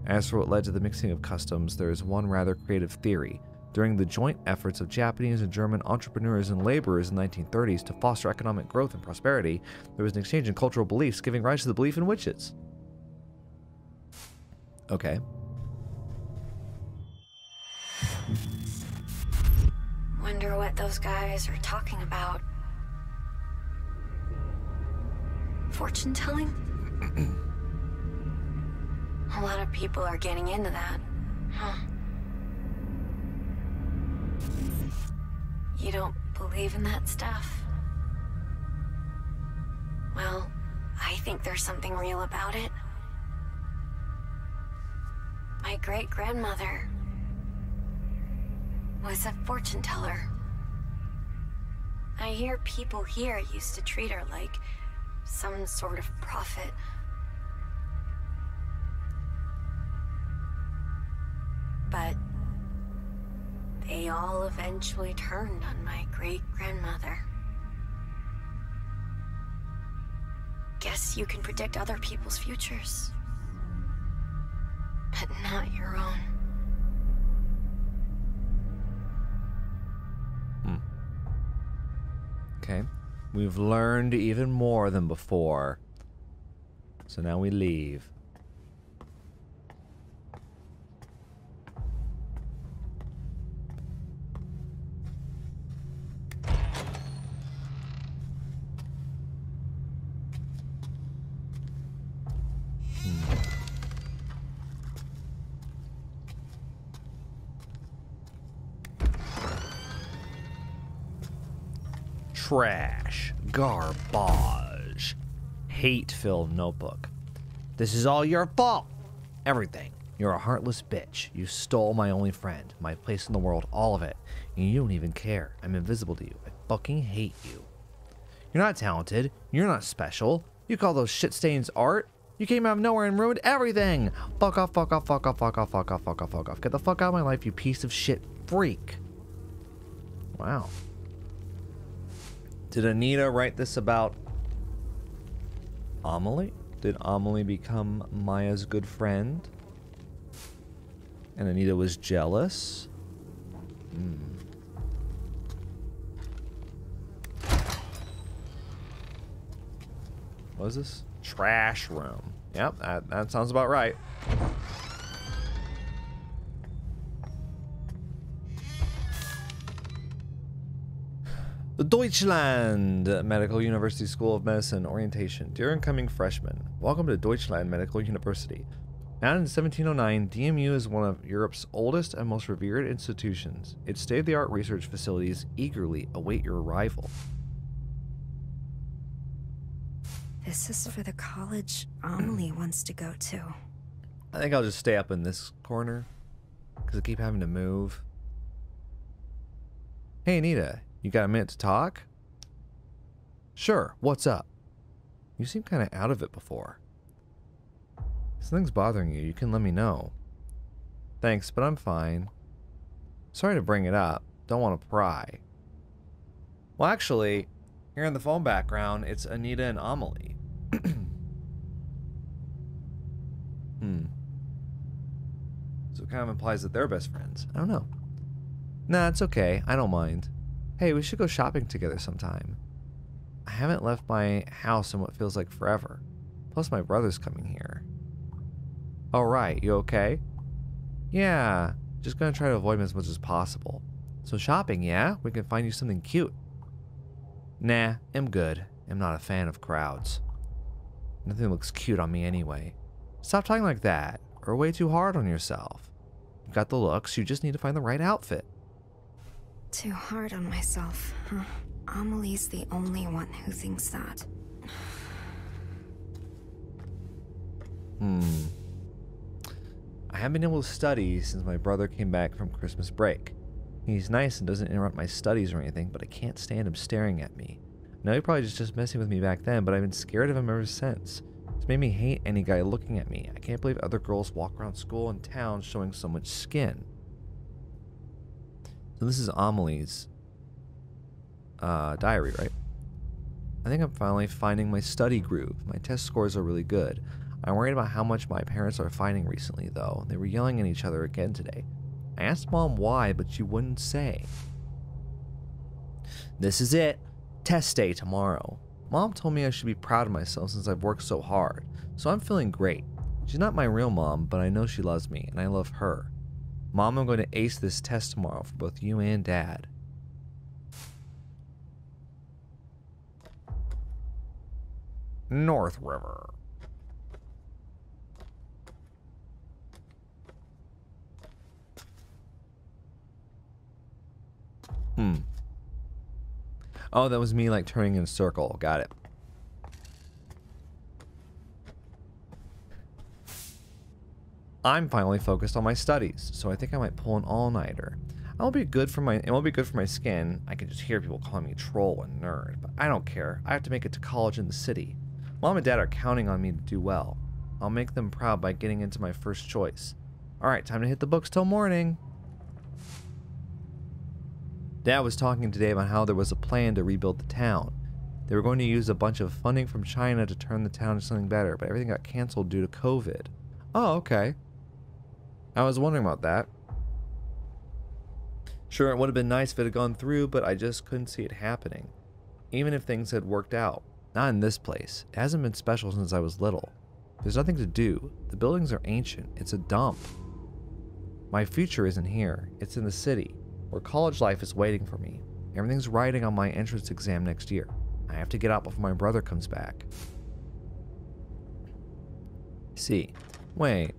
As for what led to the mixing of customs, there is one rather creative theory. During the joint efforts of Japanese and German entrepreneurs and laborers in the 1930s to foster economic growth and prosperity, there was an exchange in cultural beliefs giving rise to the belief in witches. Okay. Wonder what those guys are talking about. Fortune telling? A lot of people are getting into that, huh? You don't believe in that stuff? Well, I think there's something real about it. My great-grandmother was a fortune teller. I hear people here used to treat her like some sort of prophet. But they all eventually turned on my great-grandmother. Guess you can predict other people's futures, but not your own. Okay. We've learned even more than before. So now we leave. Trash. Garbage. Hate-filled notebook. This is all your fault. Everything. You're a heartless bitch. You stole my only friend, my place in the world, all of it. And you don't even care. I'm invisible to you. I fucking hate you. You're not talented. You're not special. You call those shit stains art? You came out of nowhere and ruined everything. Fuck off, fuck off, fuck off, fuck off, fuck off, fuck off, fuck off. Get the fuck out of my life, you piece of shit freak. Wow. Did Anita write this about Amelie? Did Amelie become Maya's good friend? And Anita was jealous? What is this? Trash room. Yep, that sounds about right. The Deutschland Medical University School of Medicine Orientation. Dear incoming freshmen, welcome to Deutschland Medical University. Founded in 1709, DMU is one of Europe's oldest and most revered institutions. Its state-of-the-art research facilities eagerly await your arrival. This is for the college Amelie wants to go to. I think I'll just stay up in this corner, because I keep having to move. Hey, Anita. You got a minute to talk? Sure, what's up? You seem kind of out of it before. If something's bothering you, you can let me know. Thanks, but I'm fine. Sorry to bring it up. Don't want to pry. Well, actually, here in the phone background, it's Anita and Amelie. So it kind of implies that they're best friends. I don't know. Nah, it's okay. I don't mind. Hey, we should go shopping together sometime. I haven't left my house in what feels like forever. Plus, my brother's coming here. All right, you okay? Yeah, just gonna try to avoid him as much as possible. So shopping, yeah? We can find you something cute. Nah, I'm good. I'm not a fan of crowds. Nothing looks cute on me anyway. Stop talking like that, or way too hard on yourself. You've got the looks, you just need to find the right outfit. Too hard on myself, huh? Amelie's the only one who thinks that. I haven't been able to study since my brother came back from Christmas break. He's nice and doesn't interrupt my studies or anything, but I can't stand him staring at me. I know he probably just messing with me back then, but I've been scared of him ever since. It's made me hate any guy looking at me. I can't believe other girls walk around school and town showing so much skin. So this is Amelie's diary, right? I think I'm finally finding my study groove. My test scores are really good. I'm worried about how much my parents are fighting recently, though. They were yelling at each other again today. I asked Mom why, but she wouldn't say. This is it. Test day tomorrow. Mom told me I should be proud of myself since I've worked so hard. So I'm feeling great. She's not my real mom, but I know she loves me, and I love her. Mom, I'm going to ace this test tomorrow for both you and Dad. North River. Oh, that was me like turning in a circle. Got it. I'm finally focused on my studies, so I think I might pull an all-nighter. It won't be good for my skin. I can just hear people calling me troll and nerd, but I don't care. I have to make it to college in the city. Mom and Dad are counting on me to do well. I'll make them proud by getting into my first choice. Alright, time to hit the books till morning. Dad was talking today about how there was a plan to rebuild the town. They were going to use a bunch of funding from China to turn the town into something better, but everything got canceled due to COVID. Oh, okay. I was wondering about that. Sure, it would have been nice if it had gone through, but I just couldn't see it happening. Even if things had worked out. Not in this place. It hasn't been special since I was little. There's nothing to do. The buildings are ancient. It's a dump. My future isn't here. It's in the city, where college life is waiting for me. Everything's riding on my entrance exam next year. I have to get out before my brother comes back. See. Wait.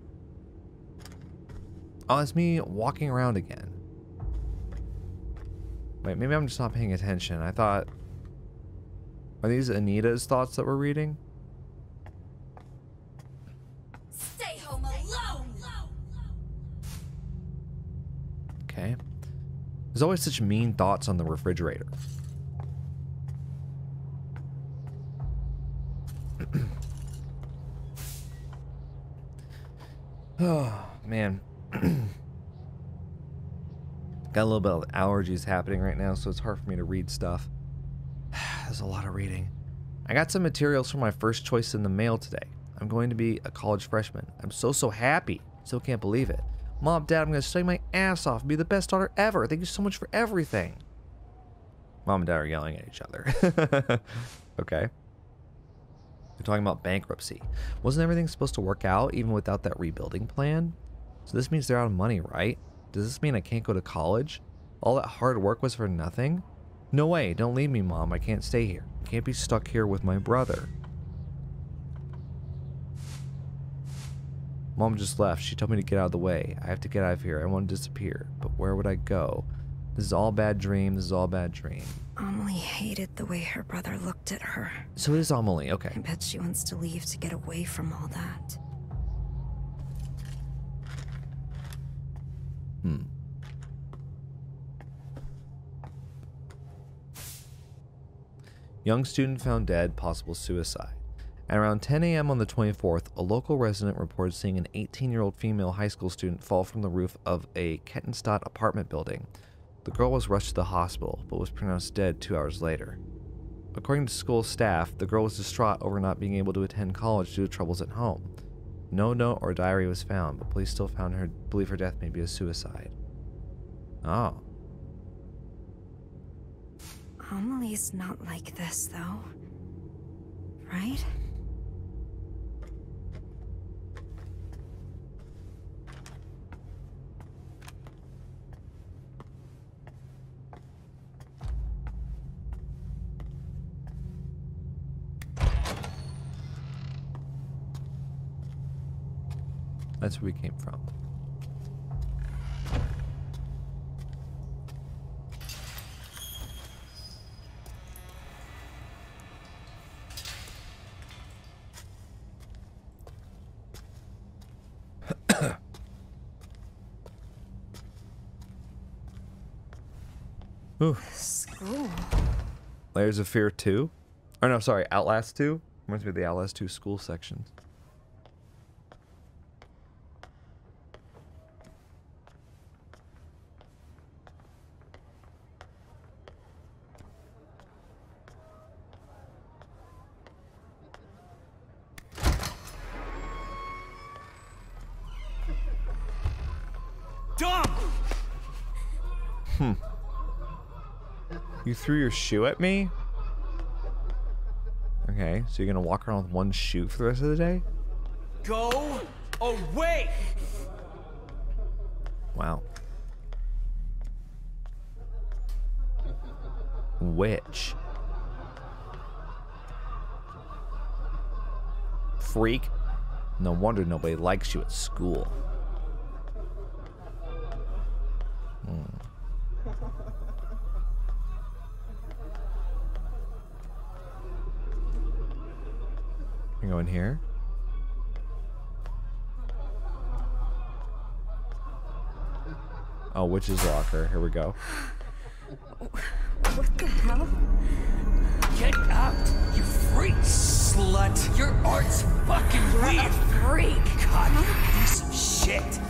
Oh, it's me walking around again. Wait, maybe I'm just not paying attention. I thought... Are these Anita's thoughts that we're reading? Stay home alone! Okay. There's always such mean thoughts on the refrigerator. Oh, man. Got a little bit of allergies happening right now, so it's hard for me to read stuff. There's a lot of reading. I got some materials for my first choice in the mail today. I'm going to be a college freshman. I'm so happy. Still can't believe it. Mom, Dad, I'm going to study my ass off and be the best daughter ever. Thank you so much for everything. Mom and Dad are yelling at each other. Okay. They're talking about bankruptcy. Wasn't everything supposed to work out even without that rebuilding plan? So this means they're out of money, right? Does this mean I can't go to college? All that hard work was for nothing? No way, don't leave me, Mom. I can't stay here. I can't be stuck here with my brother. Mom just left. She told me to get out of the way. I have to get out of here. I want to disappear. But where would I go? This is all a bad dream. This is all a bad dream. Amelie hated the way her brother looked at her. So it is Amelie. Okay. I bet she wants to leave to get away from all that. Young student found dead, possible suicide. At around 10 a.m. on the 24th, a local resident reported seeing an 18-year-old female high school student fall from the roof of a Kettenstadt apartment building. The girl was rushed to the hospital, but was pronounced dead 2 hours later. According to school staff, the girl was distraught over not being able to attend college due to troubles at home. No note or diary was found, but police still believe her death may be a suicide. Oh. Amelie's not like this, though. Right? That's where we came from. Ooh. School. Layers of Fear 2? Or no, sorry, Outlast 2? Reminds me of the Outlast 2 school sections. You threw your shoe at me? Okay, so you're gonna walk around with one shoe for the rest of the day? Go away! Wow. Witch. Freak. No wonder nobody likes you at school. You go in here. Oh, witch's locker. Here we go. What the hell? Get out, you freak! Slut! Your art's fucking weird! Freak! God, you piece of shit!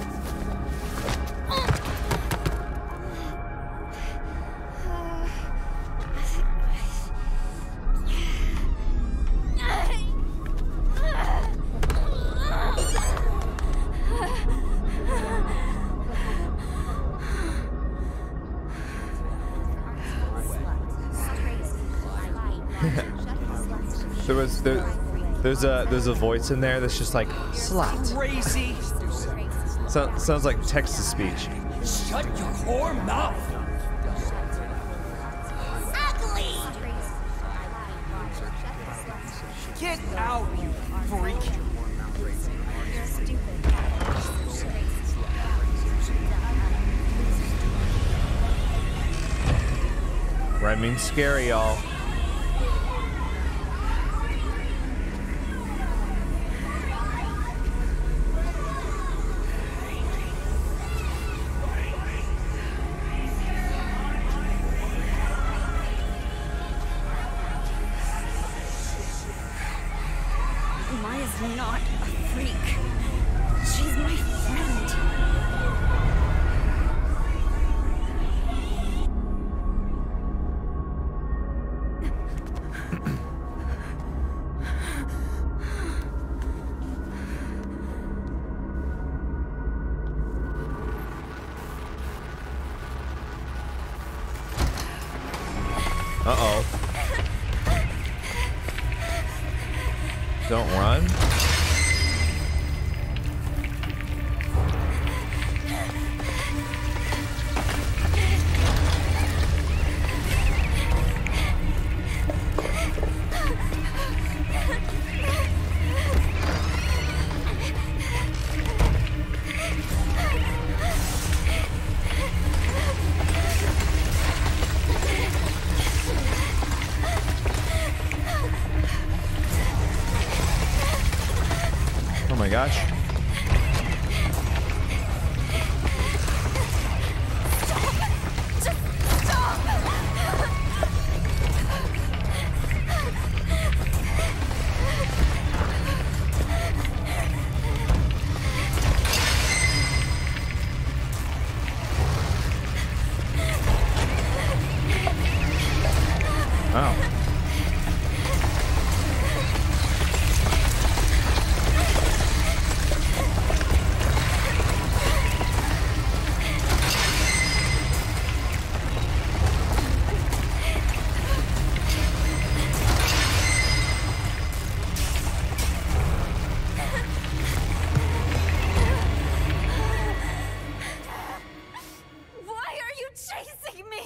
There's a voice in there that's just like slut. Crazy! Sounds like text to speech. Shut your whore mouth! Ugly! Get out, you freak! You're stupid. Right means scary, y'all. Maya's not a freak. She's my friend. Uh-oh. Don't run. Oh my gosh. Oh. Why are you chasing me?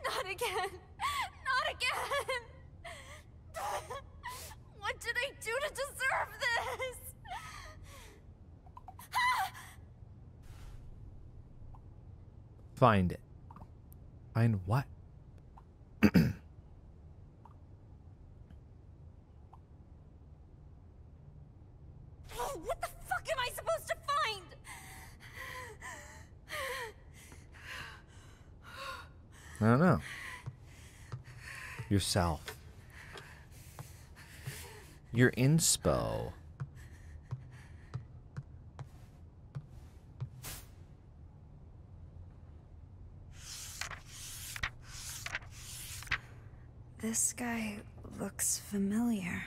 Not again. Not again. What did I do to deserve this? Find it. Find what? What the fuck am I supposed to find? I don't know. Yourself. Your inspo. This guy looks familiar.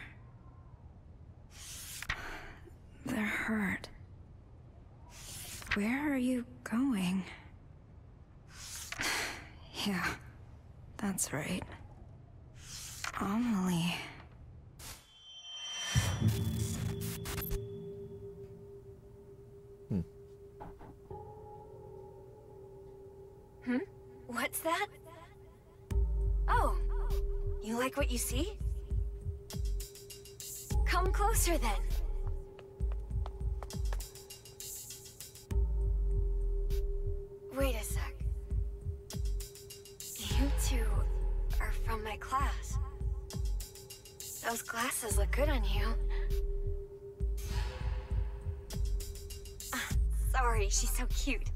They're hurt. Where are you going? Yeah, that's right. Amelie. What's that? Oh, you like what you see? Come closer then. Wait a sec. You two are from my class. Those glasses look good on you. sorry. She's so cute.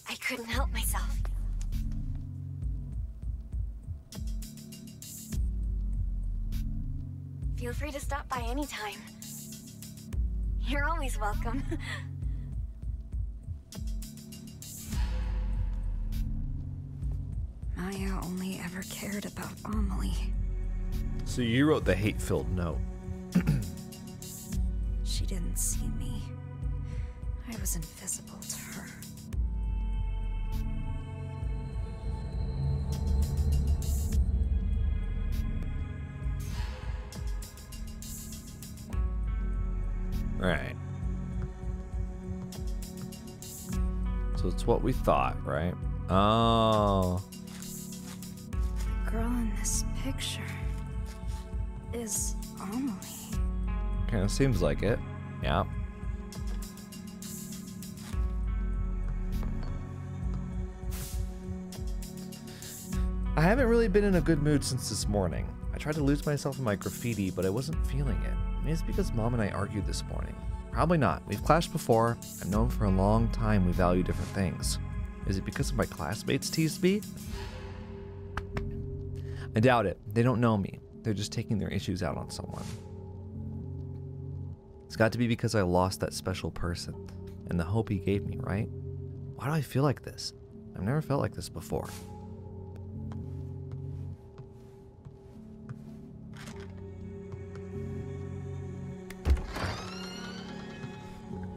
I couldn't help myself. Feel free to stop by anytime. You're always welcome. Maya only ever cared about Amelie. So you wrote the hate-filled note. She didn't see me. I was invisible to her. Right. So it's what we thought, right? Oh. The girl in this picture is Amelie. Kind of seems like it. Yeah. I haven't really been in a good mood since this morning. I tried to lose myself in my graffiti, but I wasn't feeling it. Maybe it's because Mom and I argued this morning. Probably not. We've clashed before. I've known for a long time we value different things. Is it because my classmates teased me? I doubt it. They don't know me. They're just taking their issues out on someone. It's got to be because I lost that special person and the hope he gave me, right? Why do I feel like this? I've never felt like this before.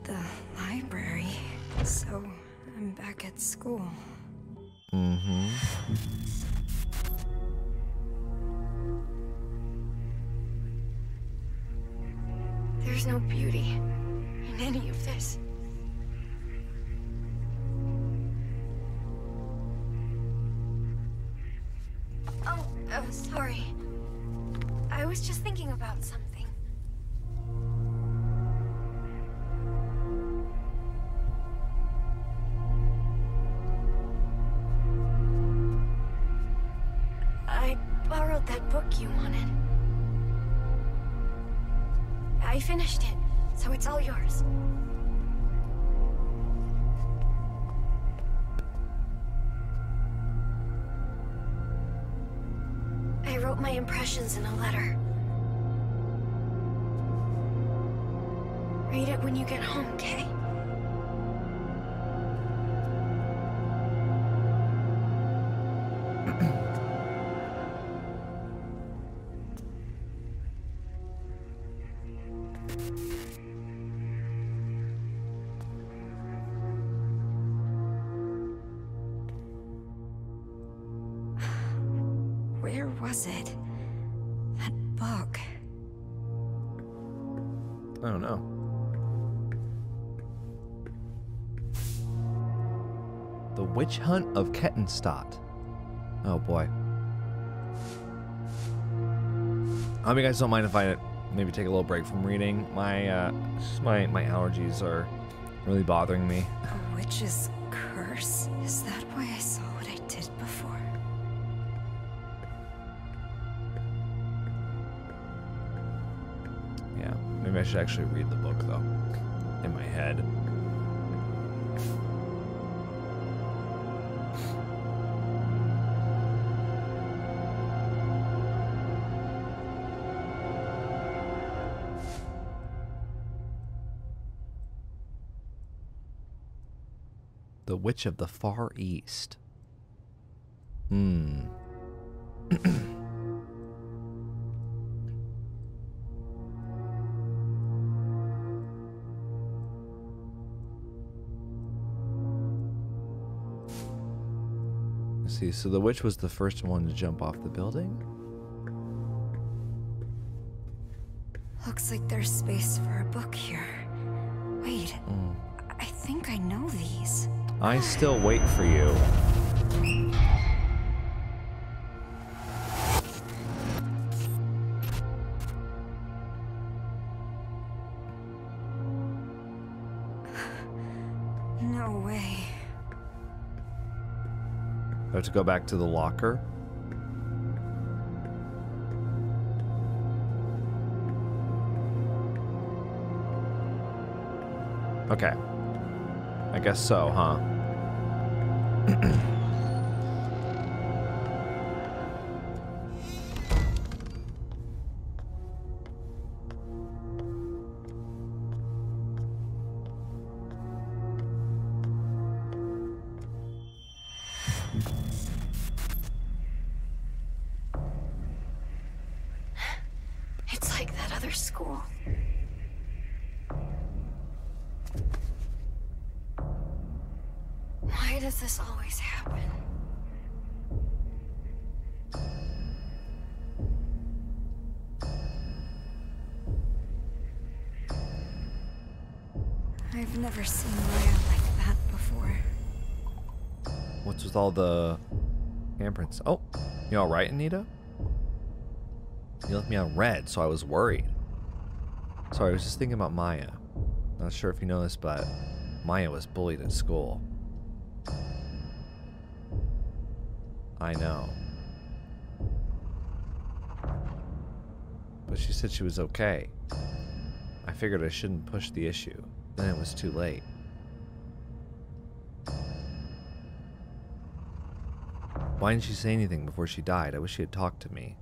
The library. So I'm back at school. Mm-hmm. There's no beauty in any of this. Oh, sorry. I was just thinking about something. I borrowed that book you wanted. I finished it, so it's all yours. I wrote my impressions in a letter. Read it when you get home, okay? Where was it? That book. I don't know. The Witch Hunt of Kettenstadt. Oh boy. I hope you guys don't mind if I maybe take a little break from reading. My allergies are really bothering me. A witch's curse? Is that why I saw what I did before? Yeah, maybe I should actually read the book though, in my head. The Witch of the Far East. Let's see, so the witch was the first one to jump off the building? Looks like there's space for a book here. Wait, I think I know these. I still wait for you. No way. I have to go back to the locker. Okay. I guess so, huh? It's like that other school. Why does this always happen? I've never seen Maya like that before. What's with all the handprints? Oh, you all right, Anita? You left me on red, so I was worried. Sorry, I was just thinking about Maya. Not sure if you know this, but Maya was bullied at school. I know. But she said she was okay. I figured I shouldn't push the issue. Then it was too late. Why didn't she say anything before she died? I wish she had talked to me.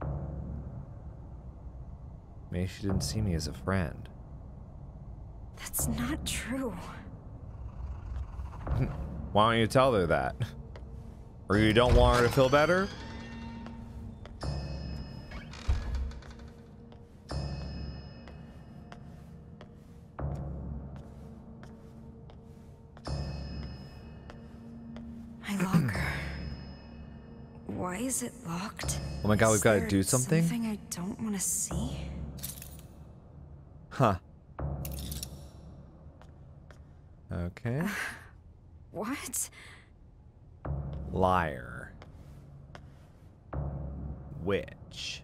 Maybe she didn't see me as a friend. That's not true. Why don't you tell her that? Or you don't want her to feel better? My locker. Why is it locked? Oh my god, we've got to Is do there something? Something I don't want to see? Huh. Okay. What? Liar. Witch.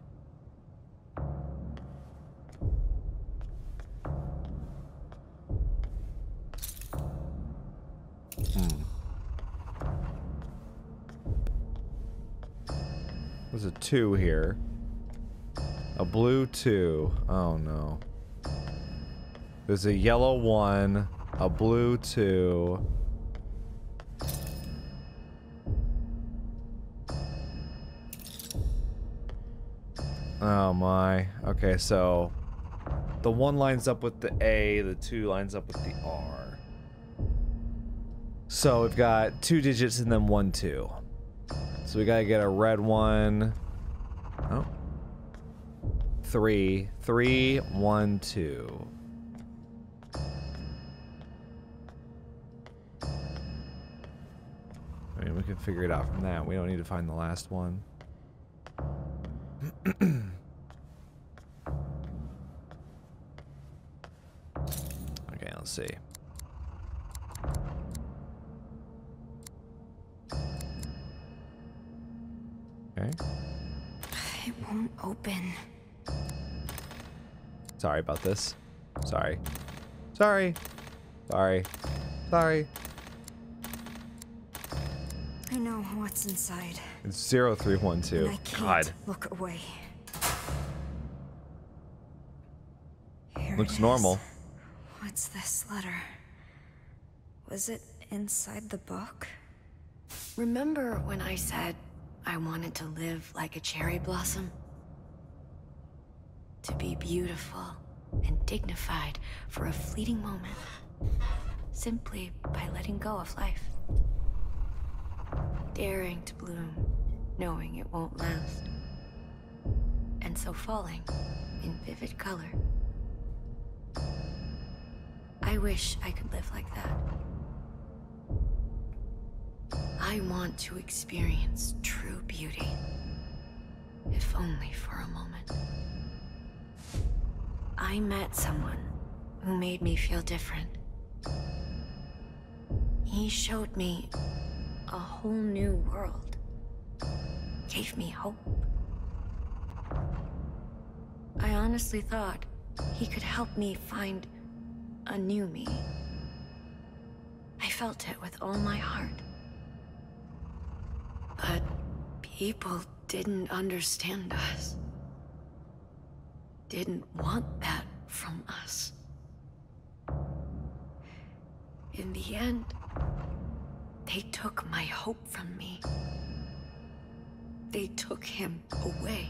There's a 2 here. A blue 2. Oh no. There's a yellow 1. A blue 2. Oh my. Okay, so the 1 lines up with the A, the 2 lines up with the R. So we've got 2 digits and then 1, 2. So we gotta get a red 1. Oh. 3. 3, 1, 2. I mean, we can figure it out from that. We don't need to find the last one. Okay, let's see. Okay. It won't open. Sorry about this. Sorry. Sorry. Sorry. Sorry. I know what's inside. It's 0312. And I can't God. look away. Here Looks it is. normal. What's this letter? Was it inside the book? Remember when I said I wanted to live like a cherry blossom? To be beautiful and dignified for a fleeting moment, simply by letting go of life. Daring to bloom, knowing it won't last. And so falling in vivid color. I wish I could live like that. I want to experience true beauty, if only for a moment. I met someone who made me feel different. He showed me a whole new world, gave me hope. I honestly thought he could help me find a new me. I felt it with all my heart. But people didn't understand us. Didn't want that from us. In the end, they took my hope from me. They took him away.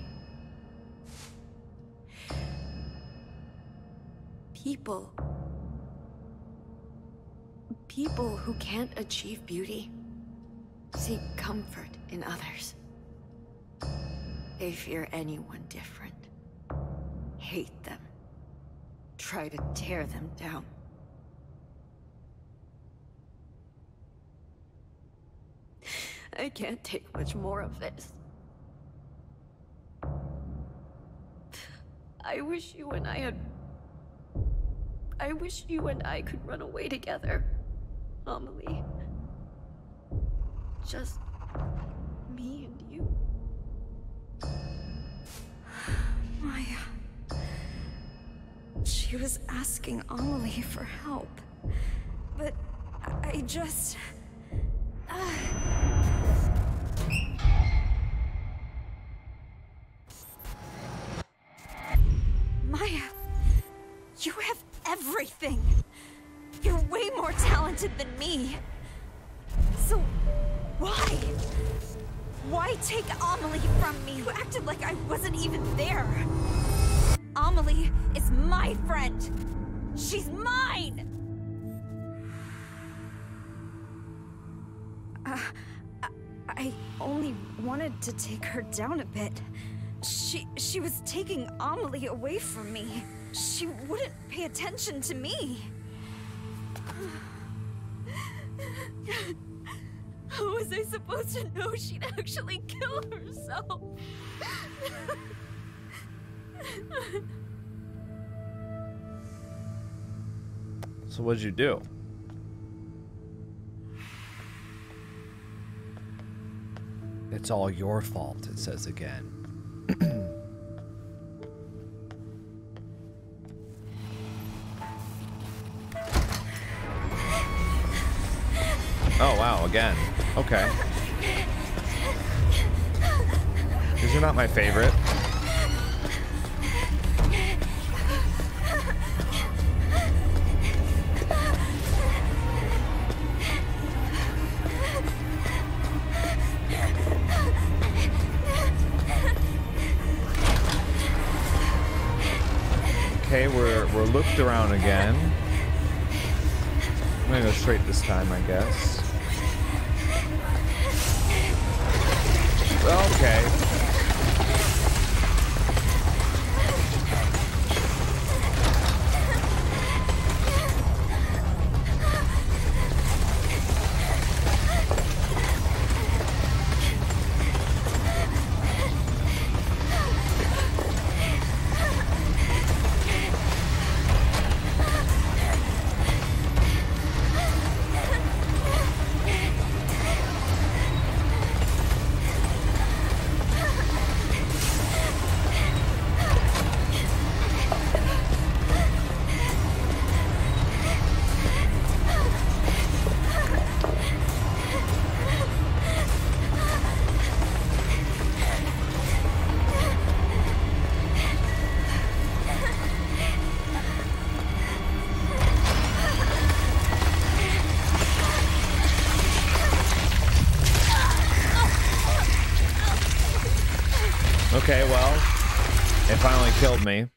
People who can't achieve beauty seek comfort in others. They fear anyone different, hate them, try to tear them down. I can't take much more of this. I wish you and I could run away together, Amelie. Just me and you. Maya. She was asking Amelie for help. But I just... Maya, you have everything. You're way more talented than me. So, why? Why take Amelie from me? You acted like I wasn't even there. Amelie is my friend. She's mine! I only wanted to take her down a bit. She was taking Amelie away from me. She wouldn't pay attention to me. How was I supposed to know she'd actually kill herself? So what'd you do? It's all your fault, it says again. Oh, wow, again. Okay. These are not my favorite. Okay, we're looped around again. I'm gonna go straight this time, I guess. Okay. Okay, well, it finally killed me.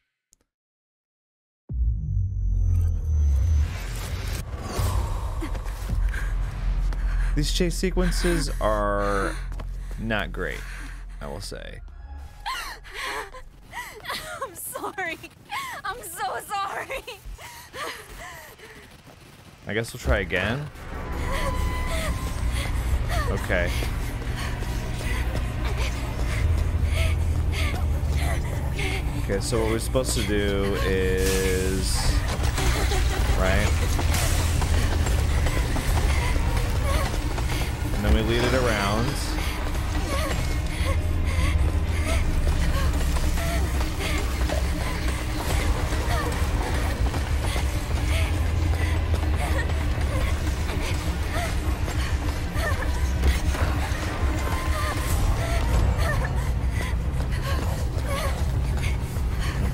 These chase sequences are not great, I will say. I'm sorry. I'm so sorry. I guess we'll try again. Okay. Okay, so what we're supposed to do is... Right? And then we lead it around.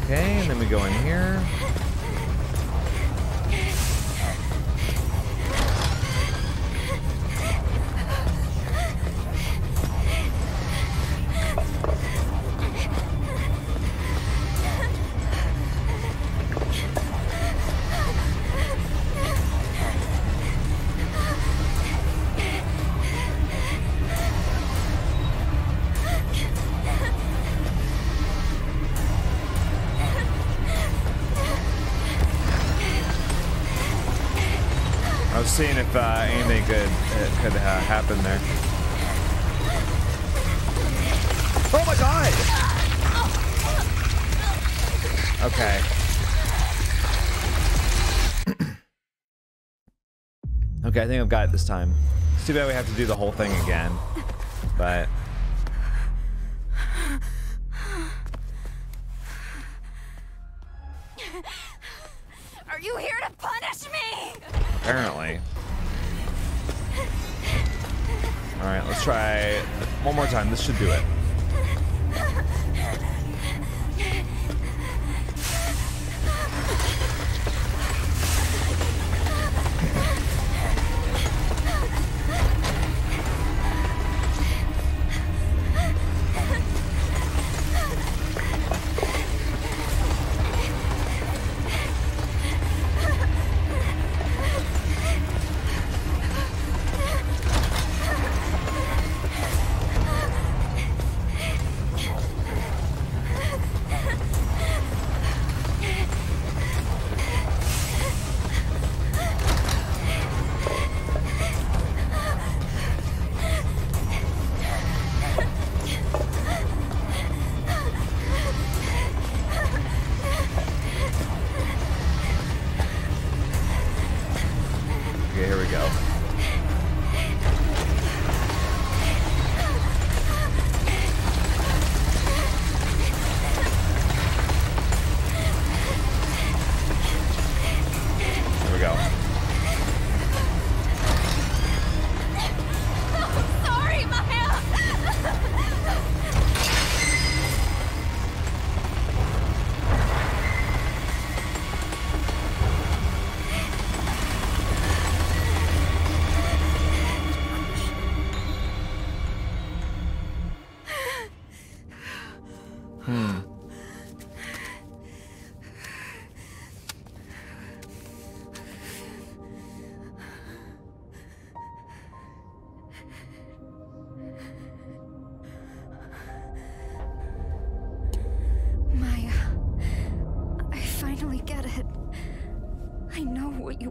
Okay, and then we go in here. just seeing if anything could happen there. Oh my god! Okay. Okay, I think I've got it this time. It's too bad we have to do the whole thing again, but... Are you here to punish me? Apparently. Alright, let's try one more time. This should do it.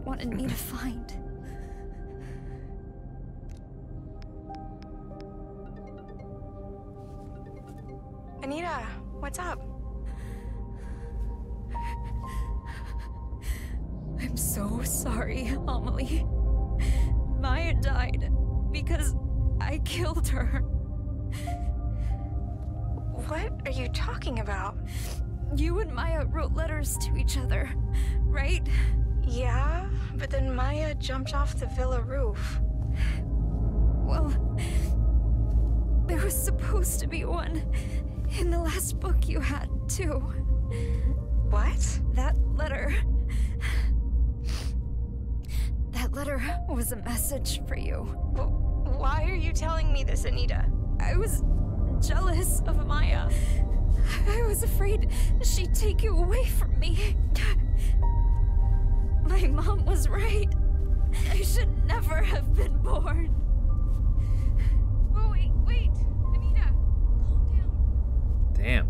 wanted me to find. Anita, what's up? I'm so sorry, Amelie. Maya died because I killed her. What are you talking about? You and Maya wrote letters to each other, right? Yeah, but then Maya jumped off the villa roof. Well, there was supposed to be one in the last book you had, too. What? That letter was a message for you. Why are you telling me this, Anita? I was jealous of Maya. I was afraid she'd take you away from me. My mom was right. I should never have been born. Oh, wait. Anita, calm down. Damn.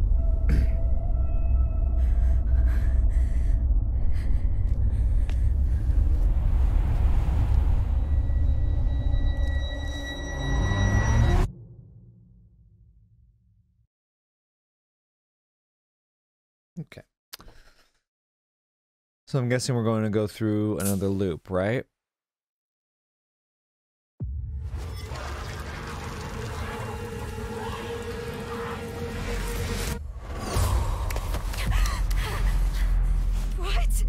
Okay. So I'm guessing we're going to go through another loop, right? What?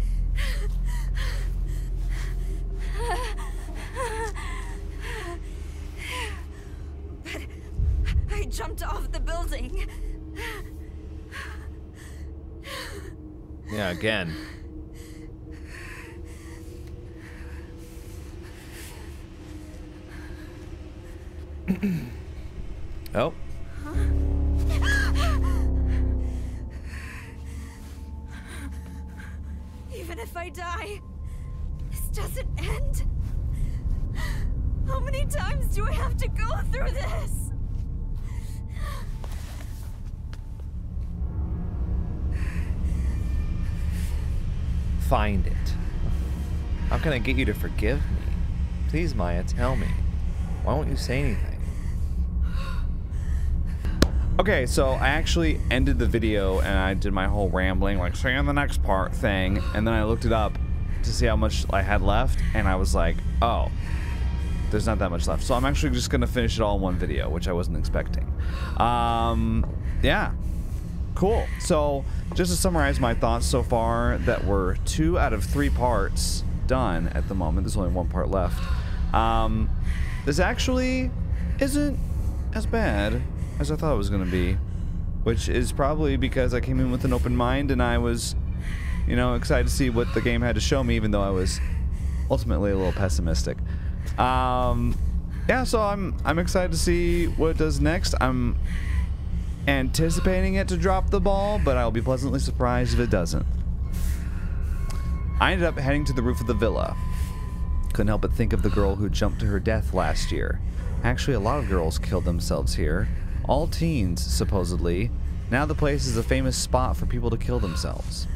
But I jumped off the building. Yeah, again. Oh. Huh? Even if I die, this doesn't end. How many times do I have to go through this? Find it. How can I get you to forgive me? Please, Maya, tell me. Why won't you say anything? Okay, so I actually ended the video and I did my whole rambling, like, say in the next part thing, and then I looked it up to see how much I had left, and I was like, oh, there's not that much left. So I'm actually just gonna finish it all in one video, which I wasn't expecting. Yeah, cool. So just to summarize my thoughts so far, that were 2 out of 3 parts done at the moment. There's only 1 part left. This actually isn't as bad as I thought it was gonna be, which is probably because I came in with an open mind and I was, you know, excited to see what the game had to show me, even though I was ultimately a little pessimistic. Yeah, so I'm excited to see what it does next. I'm anticipating it to drop the ball, but I'll be pleasantly surprised if it doesn't. I ended up heading to the roof of the villa. Couldn't help but think of the girl who jumped to her death last year. Actually, a lot of girls killed themselves here. All teens, supposedly. Now the place is a famous spot for people to kill themselves.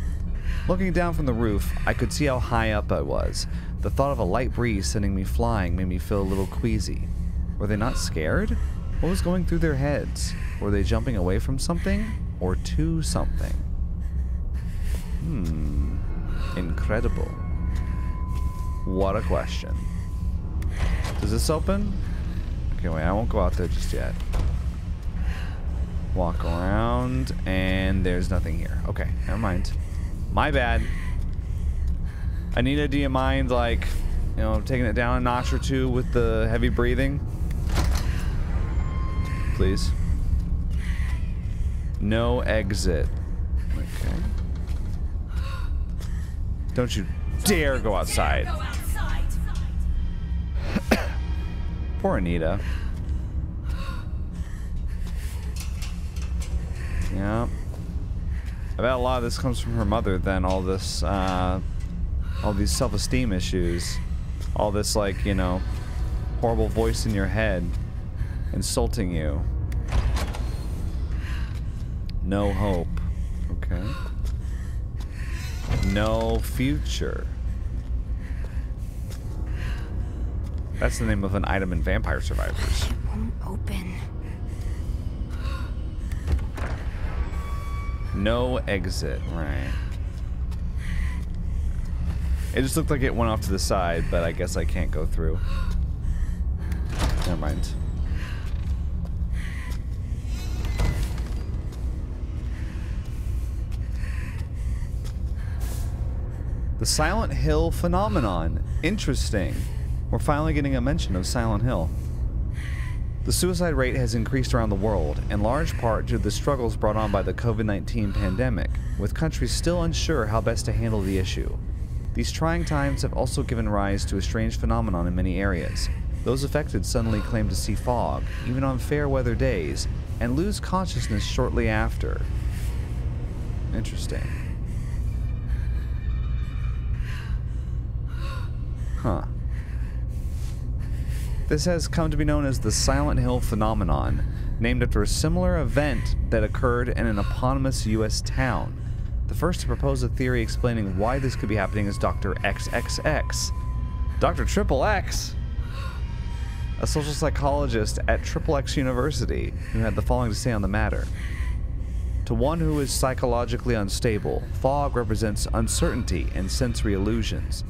Looking down from the roof, I could see how high up I was. The thought of a light breeze sending me flying made me feel a little queasy. Were they not scared? What was going through their heads? Were they jumping away from something? Or to something? Incredible. What a question. Does this open? Okay, wait, I won't go out there just yet. Walk around, and there's nothing here. Okay, never mind. My bad. Anita, do you mind, like, you know, taking it down a notch or 2 with the heavy breathing? Please. No exit. Okay. Don't you dare go outside. Poor Anita. Yeah. I bet a lot of this comes from her mother then, all this, all these self-esteem issues. All this, like, you know, horrible voice in your head insulting you. No hope. Okay. No future. That's the name of an item in Vampire Survivors. It won't open. No exit, right. It just looked like it went off to the side, but I guess I can't go through. Never mind. The Silent Hill phenomenon. Interesting. We're finally getting a mention of Silent Hill. The suicide rate has increased around the world, in large part due to the struggles brought on by the COVID-19 pandemic, with countries still unsure how best to handle the issue. These trying times have also given rise to a strange phenomenon in many areas. Those affected suddenly claim to see fog, even on fair weather days, and lose consciousness shortly after. Interesting. Huh. This has come to be known as the Silent Hill phenomenon, named after a similar event that occurred in an eponymous U.S. town. The first to propose a theory explaining why this could be happening is Dr. XXX. Dr. Triple X? A social psychologist at Triple X University, who had the following to say on the matter. To one who is psychologically unstable, fog represents uncertainty and sensory illusions.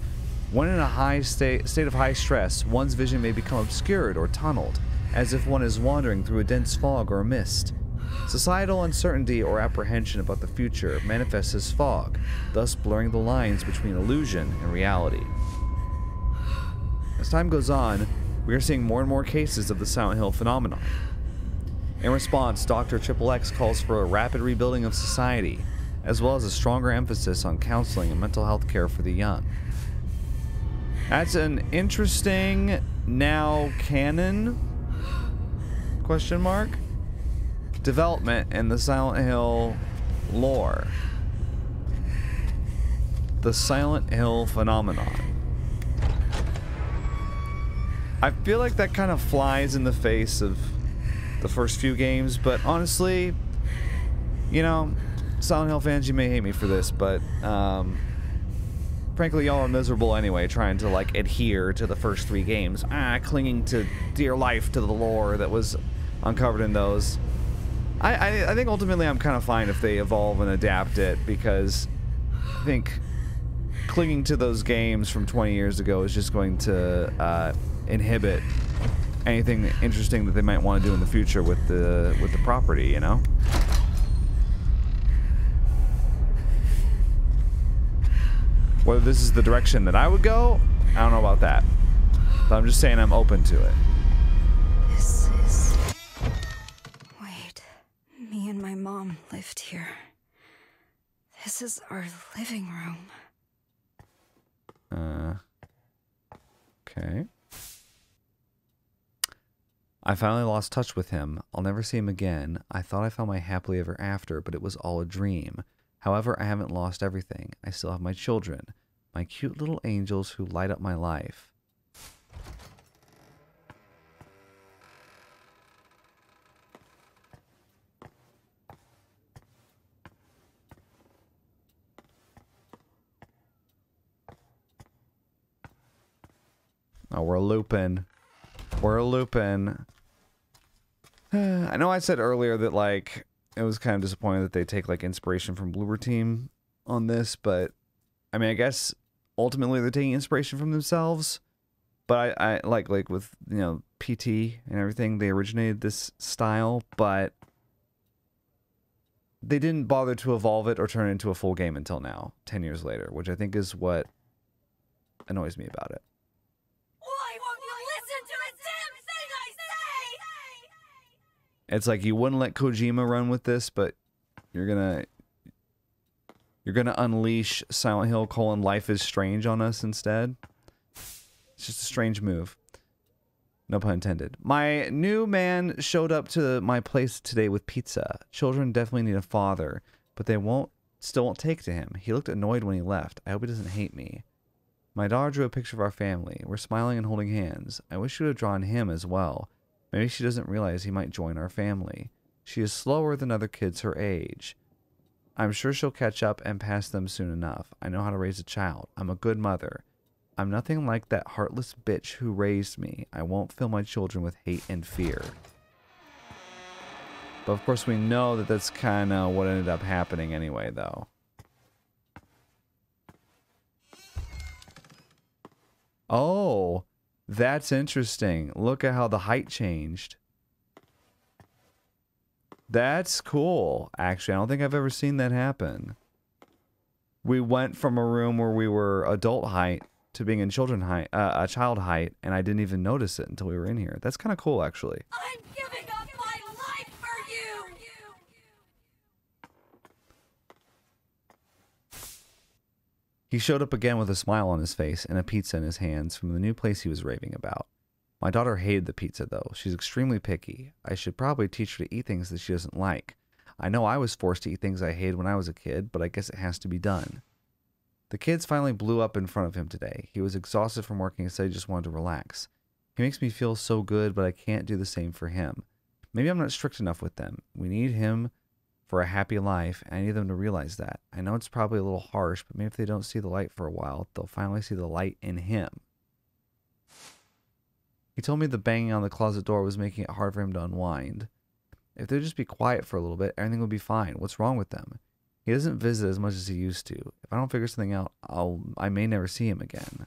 When in a high state of high stress, one's vision may become obscured or tunneled, as if one is wandering through a dense fog or mist. Societal uncertainty or apprehension about the future manifests as fog, thus blurring the lines between illusion and reality. As time goes on, we are seeing more and more cases of the Silent Hill phenomenon. In response, Dr. Triple X calls for a rapid rebuilding of society, as well as a stronger emphasis on counseling and mental health care for the young. That's an interesting, now canon, question mark, development in the Silent Hill lore. The Silent Hill phenomenon. I feel like that kind of flies in the face of the first few games, but honestly, you know, Silent Hill fans, you may hate me for this, but frankly, y'all are miserable anyway, trying to like adhere to the first 3 games. Clinging to dear life to the lore that was uncovered in those. I think ultimately I'm kind of fine if they evolve and adapt it, because I think clinging to those games from 20 years ago is just going to inhibit anything interesting that they might want to do in the future with the property, you know? Whether this is the direction that I would go, I don't know about that. But I'm just saying I'm open to it. This is... Wait. Me and my mom lived here. This is our living room. Okay. I finally lost touch with him. I'll never see him again. I thought I found my happily ever after, but it was all a dream. However, I haven't lost everything. I still have my children. My cute little angels who light up my life. Oh, we're looping. We're looping. I know I said earlier that, like, it was kind of disappointing that they take, like, inspiration from Bloober Team on this, but, I mean, I guess ultimately they're taking inspiration from themselves, but I like with, you know, PT and everything, they originated this style, but they didn't bother to evolve it or turn it into a full game until now, 10 years later, which I think is what annoys me about it. Why won't you listen to a damn thing I say? It's like you wouldn't let Kojima run with this, but you're gonna unleash Silent Hill: Life is Strange on us instead. It's just a strange move. No pun intended. My new man showed up to my place today with pizza. Children definitely need a father, but they still won't take to him. He looked annoyed when he left. I hope he doesn't hate me. My daughter drew a picture of our family. We're smiling and holding hands. I wish she would have drawn him as well. Maybe she doesn't realize he might join our family. She is slower than other kids her age. I'm sure she'll catch up and pass them soon enough. I know how to raise a child. I'm a good mother. I'm nothing like that heartless bitch who raised me. I won't fill my children with hate and fear. But of course we know that that's kind of what ended up happening anyway, though. Oh, that's interesting. Look at how the height changed. That's cool. Actually, I don't think I've ever seen that happen. We went from a room where we were adult height to being in child height, and I didn't even notice it until we were in here. That's kind of cool, actually. I'm giving up my life for you! He showed up again with a smile on his face and a pizza in his hands from the new place he was raving about. My daughter hated the pizza, though. She's extremely picky. I should probably teach her to eat things that she doesn't like. I know I was forced to eat things I hated when I was a kid, but I guess it has to be done. The kids finally blew up in front of him today. He was exhausted from working and said he just wanted to relax. He makes me feel so good, but I can't do the same for him. Maybe I'm not strict enough with them. We need him for a happy life, and I need them to realize that. I know it's probably a little harsh, but maybe if they don't see the light for a while, they'll finally see the light in him. He told me the banging on the closet door was making it hard for him to unwind. If they'd just be quiet for a little bit, everything would be fine. What's wrong with them? He doesn't visit as much as he used to. If I don't figure something out, I may never see him again.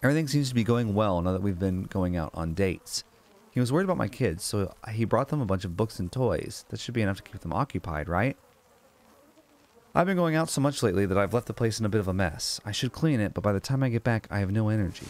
Everything seems to be going well now that we've been going out on dates. He was worried about my kids, so he brought them a bunch of books and toys. That should be enough to keep them occupied, right? I've been going out so much lately that I've left the place in a bit of a mess. I should clean it, but by the time I get back, I have no energy.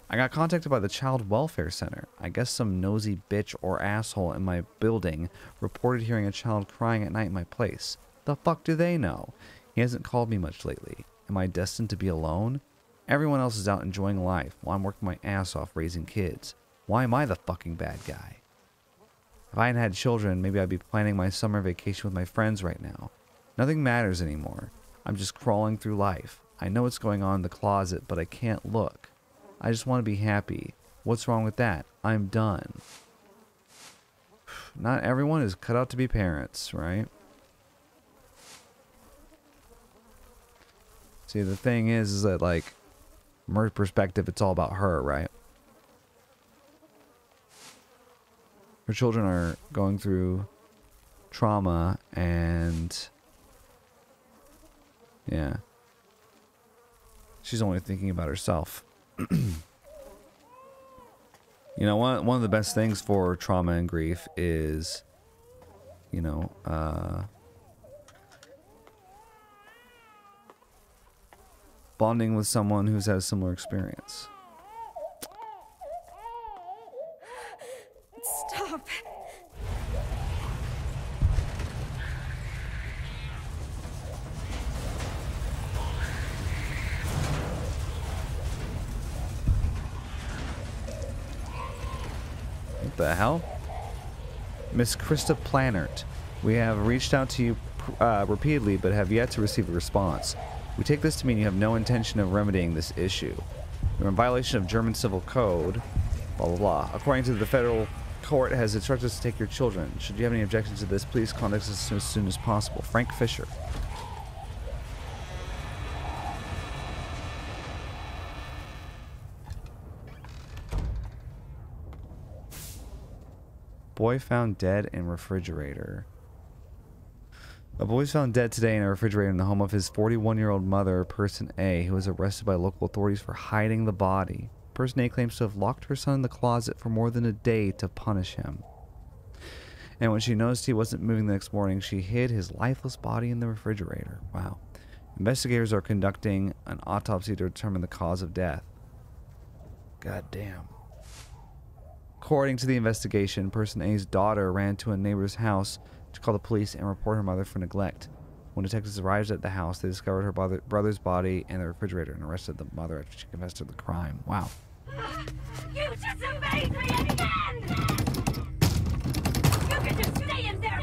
I got contacted by the Child Welfare Center. I guess some nosy bitch or asshole in my building reported hearing a child crying at night in my place. The fuck do they know? He hasn't called me much lately. Am I destined to be alone? Everyone else is out enjoying life while I'm working my ass off raising kids. Why am I the fucking bad guy? If I hadn't had children, maybe I'd be planning my summer vacation with my friends right now. Nothing matters anymore. I'm just crawling through life. I know what's going on in the closet, but I can't look. I just want to be happy. What's wrong with that? I'm done. Not everyone is cut out to be parents, right? See, the thing is that, like, from her perspective, it's all about her, right? Her children are going through trauma and... yeah. She's only thinking about herself. You know, one of the best things for trauma and grief is, you know, bonding with someone who's had a similar experience. Stop. What the hell? Miss Krista Plannert, we have reached out to you repeatedly but have yet to receive a response. We take this to mean you have no intention of remedying this issue. You're in violation of German Civil Code, blah blah blah. According to the federal court has instructed us to take your children. Should you have any objections to this, please contact us as soon as possible. Frank Fisher. Boy found dead in refrigerator. A boy was found dead today in a refrigerator in the home of his 41-year-old mother, Person A, who was arrested by local authorities for hiding the body. Person A claims to have locked her son in the closet for more than a day to punish him. And when she noticed he wasn't moving the next morning, she hid his lifeless body in the refrigerator. Wow. Investigators are conducting an autopsy to determine the cause of death. God damn. According to the investigation, Person A's daughter ran to a neighbor's house to call the police and report her mother for neglect. When detectives arrived at the house, they discovered her brother's body in the refrigerator and arrested the mother after she confessed to the crime. Wow. You disobeyed me again! You can just stay in there!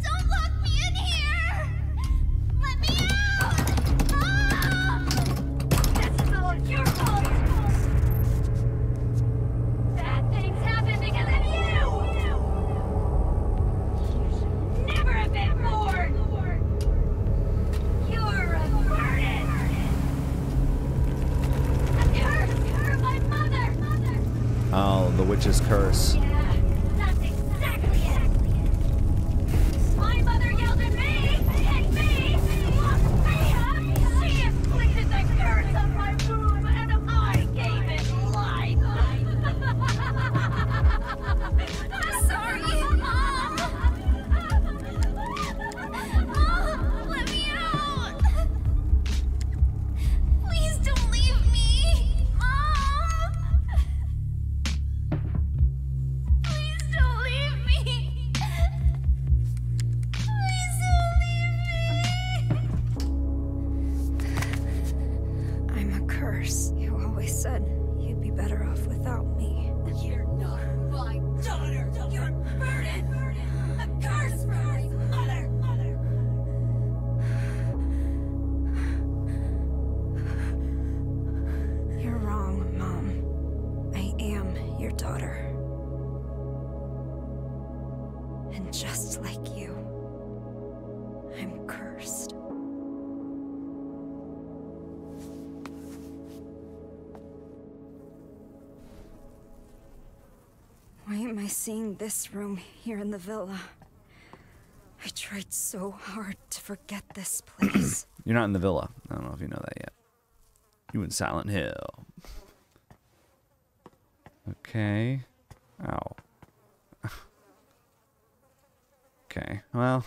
Don't lock me in here! Let me out! This is all your fault! Bad things happen because of you! You should never have been born! You're a burden! A curse for my mother! Oh, the witch's curse. Yeah, that's exactly it! My mother yelled at me, hit me, locked me up! She inflicted the curse on my womb, and I gave it life! I'm sorry, Mom! Mom, let me out! Please don't leave me! Mom! Please don't leave me! Please don't leave me! I'm a curse. You always said you'd be better off without me. You're not my daughter! You're a burden! A curse for my mother! You're wrong, Mom. I am your daughter. And just like you, I'm cursed. Why am I seeing this room here in the villa? I tried so hard to forget this place. You're not in the villa. I don't know if you know that yet. You in Silent Hill. Okay. Ow. Okay, well.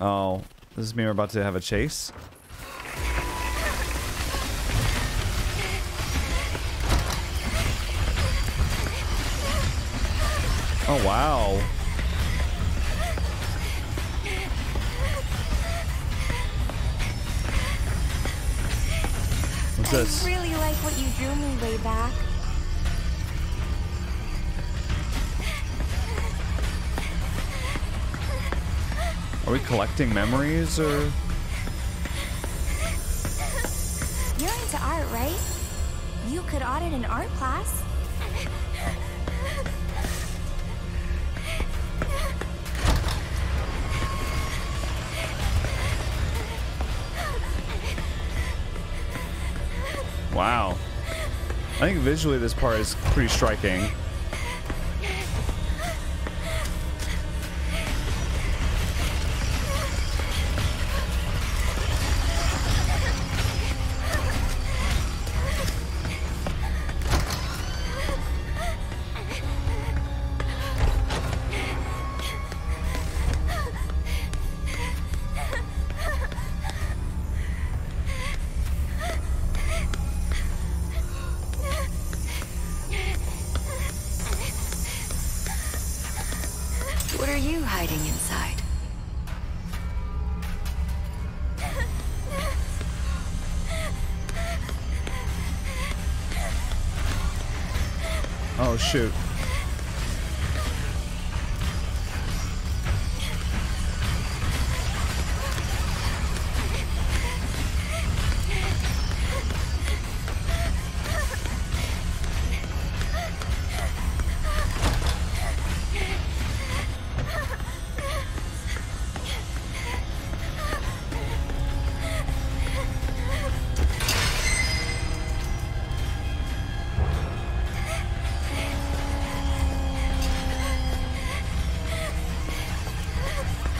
Oh, does this mean we're about to have a chase? Oh, wow. What's this? I really like what you drew me way back. Are we collecting memories or? You're into art, right? You could audit an art class. Wow. I think visually this part is pretty striking. What are you hiding inside? Oh, shoot.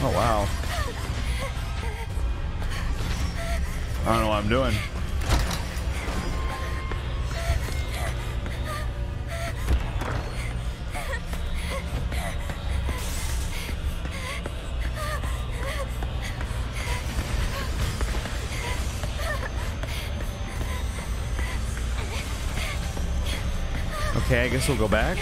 Oh, wow. I don't know what I'm doing. Okay, I guess we'll go back.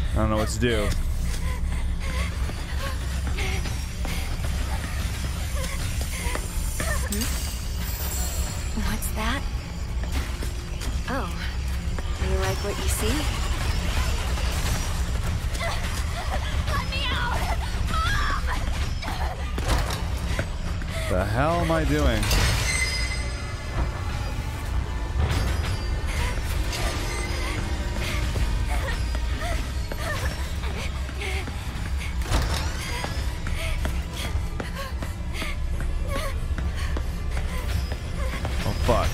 I don't know what to do. What's that? Oh, you like what you see? Let me out! Mom! The hell am I doing? Oh, fuck.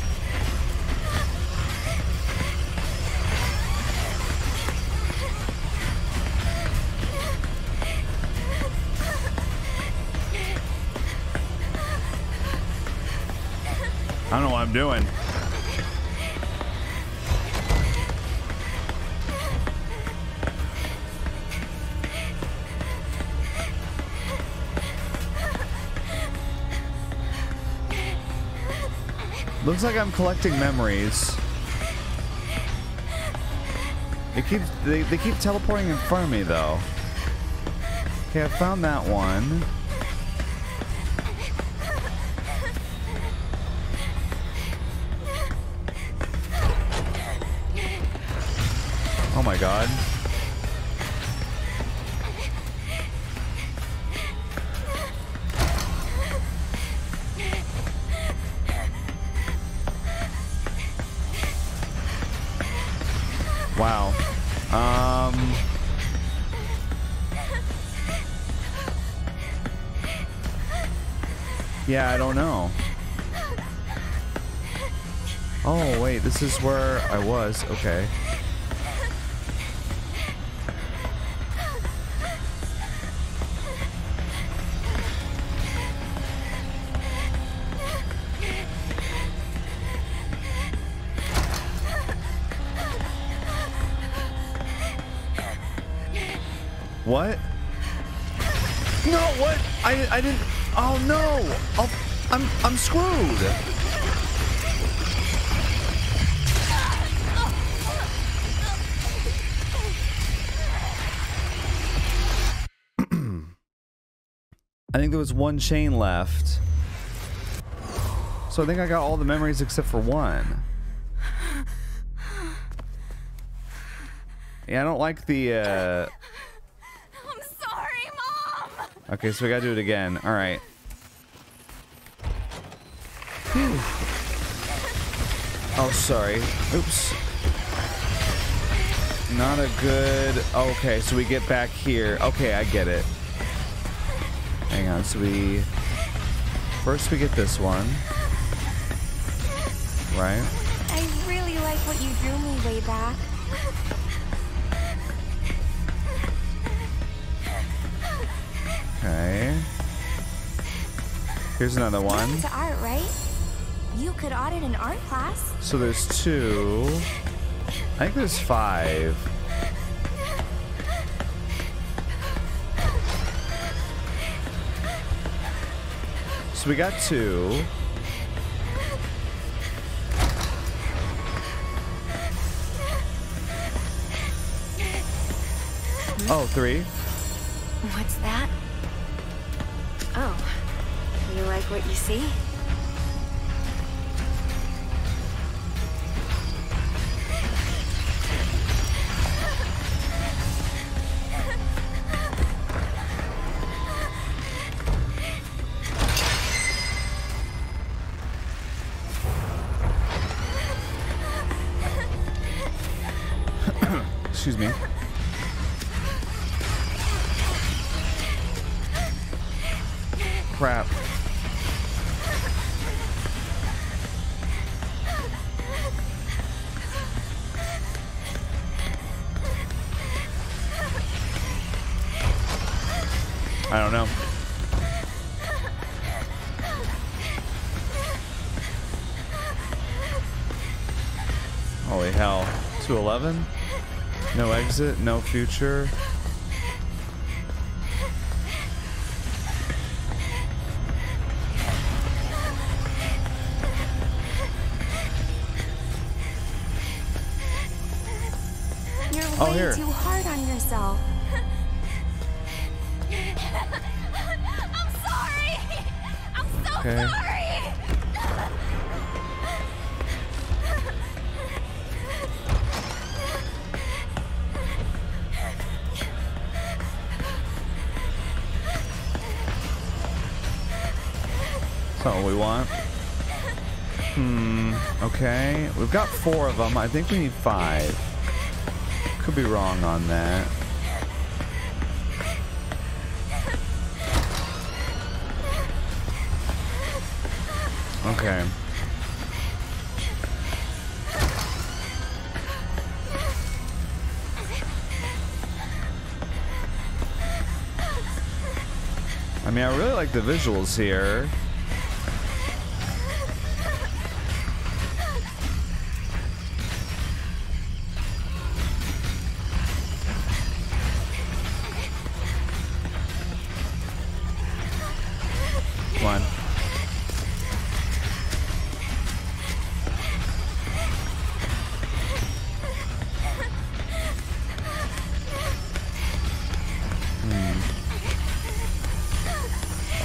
I don't know what I'm doing. Looks like I'm collecting memories. They keep teleporting in front of me though. Okay, I found that one. Oh my god. Wow. Yeah, I don't know. Oh, wait, this is where I was. Okay. What? No, what? I didn't. Oh no! I'm screwed. I think there was one chain left. So I think I got all the memories except for one. Yeah, I don't like the I'm sorry, Mom. Okay, so we gotta do it again. Alright. Oh, sorry. Oops. Not a good... Okay, so we get back here. Okay, I get it. Hang on, so we... First we get this one. Right? I really like what you drew me way back. Okay. Here's another one. It's art, right? You could audit an art class. So there's 2. I think there's 5. So we got 2. Oh, 3. What's that? Oh, you like what you see? Excuse me. Crap. I don't know. Holy hell. 211? No exit, no future. You're Oh, way here. too hard on yourself. I'm sorry. I'm so Okay. sorry. That's not what we want. Okay. We've got 4 of them. I think we need 5. Could be wrong on that. Okay. I mean, I really like the visuals here. Come on.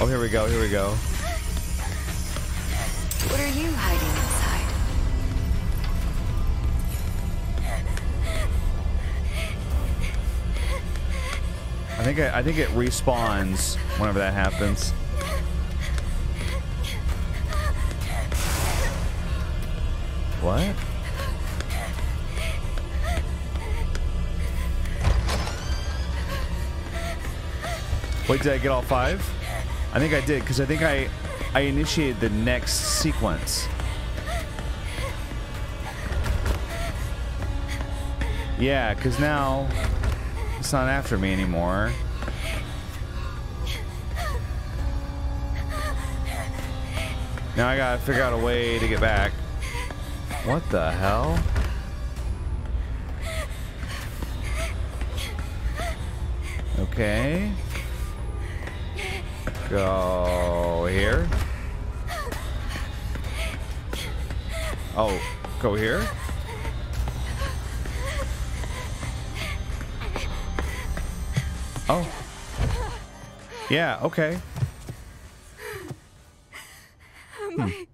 Oh, here we go, here we go. What are you hiding inside? I think it respawns whenever that happens. What? Wait, did I get all 5? I think I did, because I think I initiated the next sequence. Yeah, because now it's not after me anymore. Now I gotta figure out a way to get back. What the hell? Okay. Go here. Oh, go here? Oh. Yeah, okay. Am I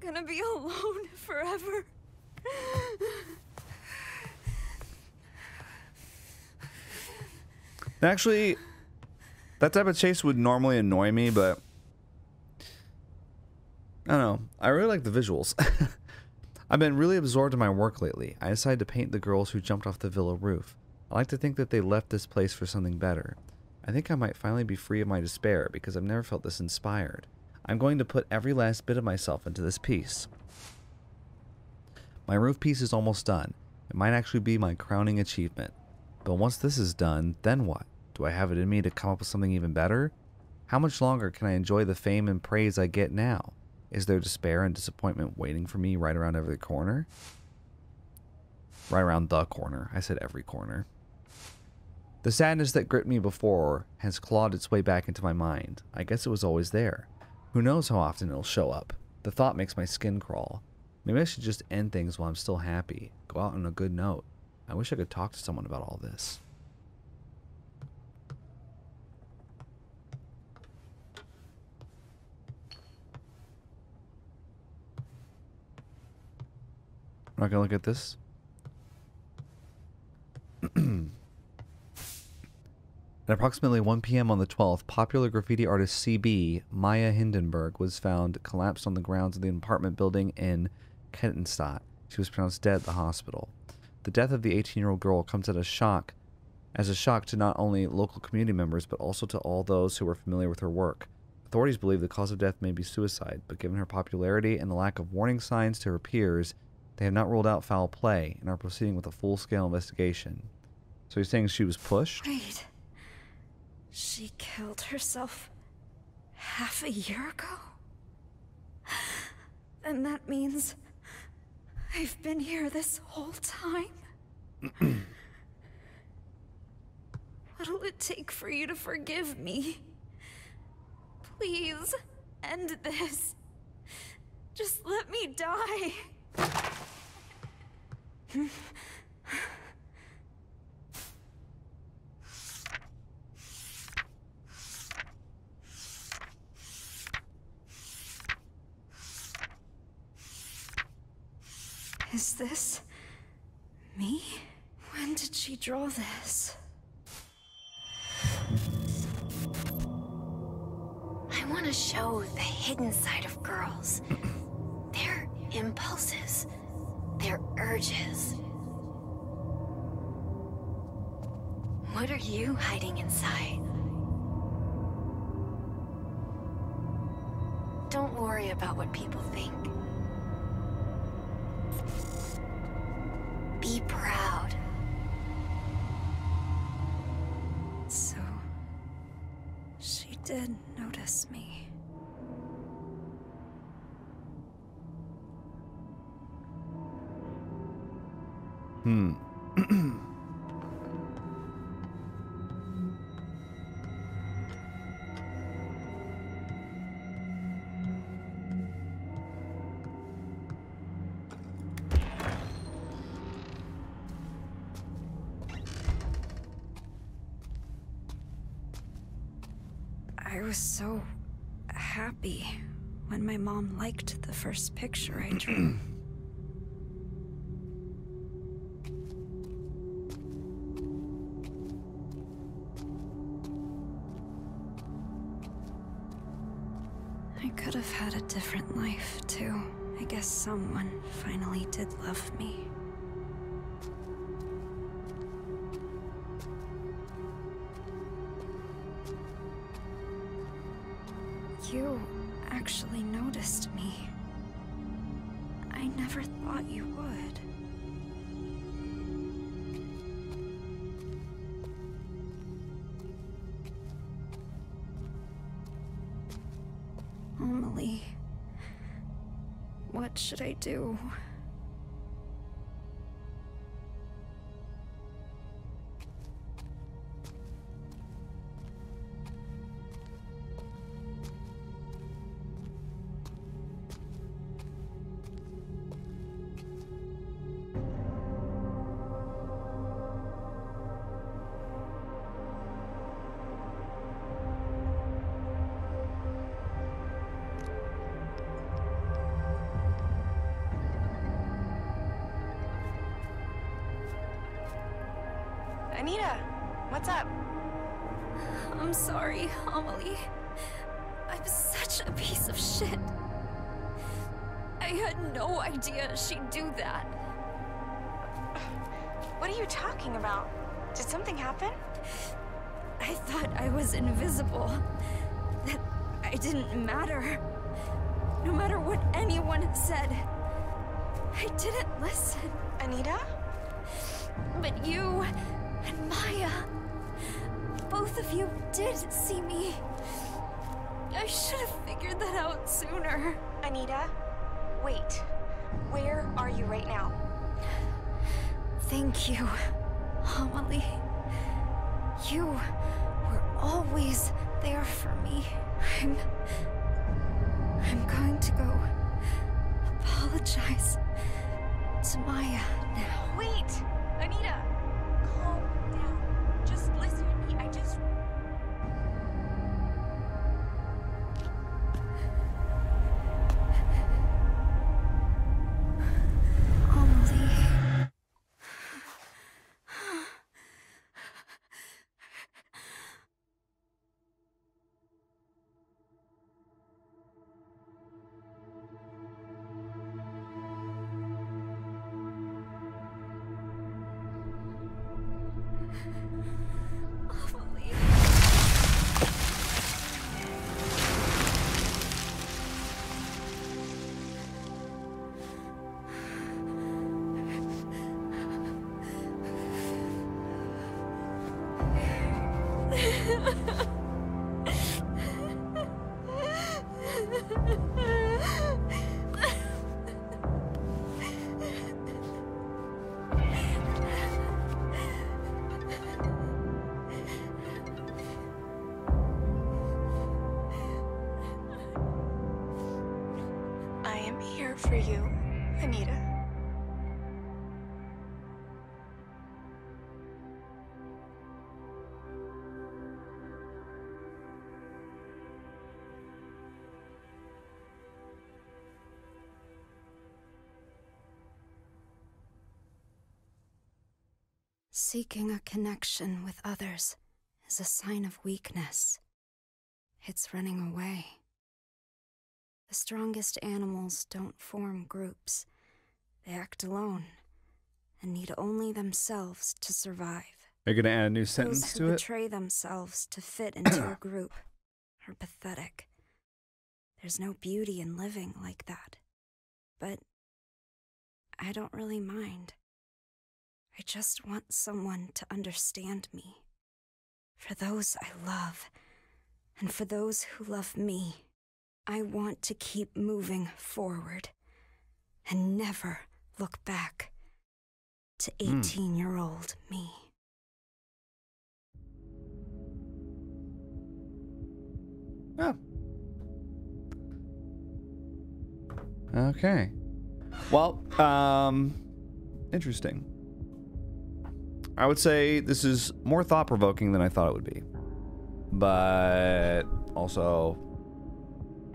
gonna be alone forever? Actually, that type of chase would normally annoy me, but I don't know. I really like the visuals. I've been really absorbed in my work lately. I decided to paint the girls who jumped off the villa roof. I like to think that they left this place for something better. I think I might finally be free of my despair because I've never felt this inspired. I'm going to put every last bit of myself into this piece. My roof piece is almost done. It might actually be my crowning achievement. But once this is done, then what? Do I have it in me to come up with something even better? How much longer can I enjoy the fame and praise I get now? Is there despair and disappointment waiting for me right around every corner? Right around the corner. I said every corner. The sadness that gripped me before has clawed its way back into my mind. I guess it was always there. Who knows how often it'll show up? The thought makes my skin crawl. Maybe I should just end things while I'm still happy. Go out on a good note. I wish I could talk to someone about all this. I'm not gonna look at this. At approximately 1 p.m. on the 12th, popular graffiti artist CB, Maya Hindenburg, was found collapsed on the grounds of the apartment building in Kettenstadt. She was pronounced dead at the hospital. The death of the 18-year-old girl comes as a shock to not only local community members, but also to all those who were familiar with her work. Authorities believe the cause of death may be suicide, but given her popularity and the lack of warning signs to her peers, they have not ruled out foul play and are proceeding with a full-scale investigation. So he's saying she was pushed? Wait. She killed herself half a year ago? Then that means I've been here this whole time? What'll it take for you to forgive me? Please, end this. Just let me die. Is this me? When did she draw this? I want to show the hidden side of girls. Their impulses, their urges. What are you hiding inside? Don't worry about what people think. Be proud. So, she did notice me. I was so happy when my mom liked the first picture I drew. I could have had a different life, too. I guess someone finally did love me. You actually noticed me. I never thought you would. Emily, what should I do? Anita, what's up? I'm sorry, Amelie. I'm such a piece of shit. I had no idea she'd do that. What are you talking about? Did something happen? I thought I was invisible. That I didn't matter. No matter what anyone said. I didn't listen. Anita? But you and Maya, both of you did see me. I should have figured that out sooner. Anita, wait. Where are you right now? Thank you, Amelie. You were always there for me. I'm going to go apologize to Maya now. Wait! Anita! Calm down. Just listen to me. Amelie. Amelie. I am here for you, Anita. Seeking a connection with others is a sign of weakness. It's running away. The strongest animals don't form groups. They act alone and need only themselves to survive. Are you going to add a new sentence Those to who it? betray themselves to fit into a group are pathetic. There's no beauty in living like that. But I don't really mind. I just want someone to understand me. For those I love, and for those who love me, I want to keep moving forward and never look back to 18-year-old me. Oh. Okay. Well, interesting. I would say this is more thought-provoking than I thought it would be. But also,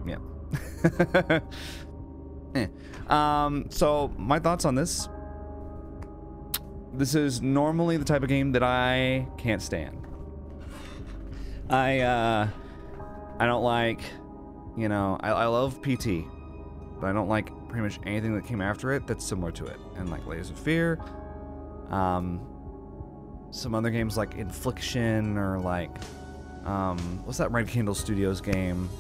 yeah. So my thoughts on this. This is normally the type of game that I can't stand. I don't like, you know, I love PT, but I don't like pretty much anything that came after it that's similar to it. And like Layers of Fear, some other games like Infliction, or like, what's that Red Candle Studios game?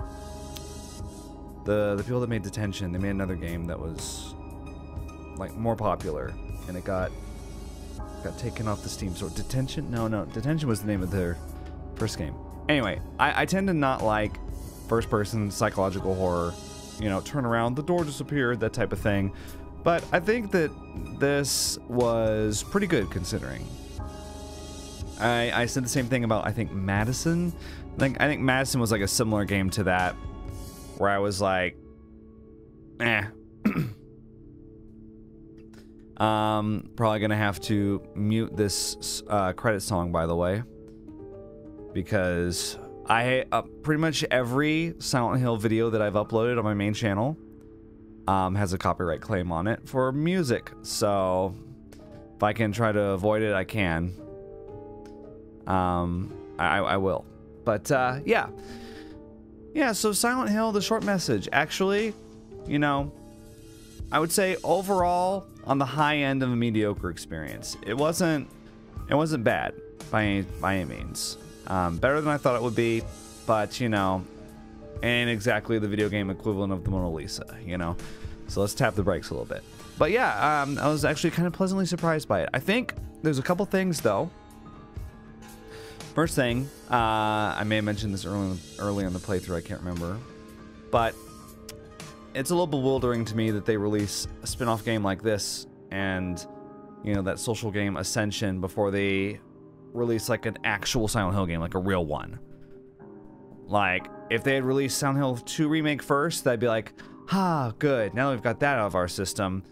The people that made Detention, they made another game that was like more popular, and it got taken off the Steam store. Detention? No, Detention was the name of their first game. Anyway, I tend to not like first-person psychological horror. You know, turn around, the door disappeared, that type of thing. But I think that this was pretty good considering. I said the same thing about, I think, Madison. I think Madison was like a similar game to that, where I was like, eh. Probably gonna have to mute this credit song, by the way, because I pretty much every Silent Hill video that I've uploaded on my main channel has a copyright claim on it for music. So if I can try to avoid it, I can. I will. But yeah. Yeah, so Silent Hill, the short message. Actually, you know, I would say overall on the high end of a mediocre experience. It wasn't bad by any means. Better than I thought it would be, but you know, ain't exactly the video game equivalent of the Mona Lisa, you know. So let's tap the brakes a little bit. But yeah, I was actually kind of pleasantly surprised by it. I think there's a couple things though. First thing, I may have mentioned this early on the playthrough, I can't remember, but it's a little bewildering to me that they release a spin-off game like this and, you know, that social game Ascension before they release like an actual Silent Hill game, like a real one. Like, if they had released Silent Hill 2 Remake first, that'd be like, good, now that we've got that out of our system,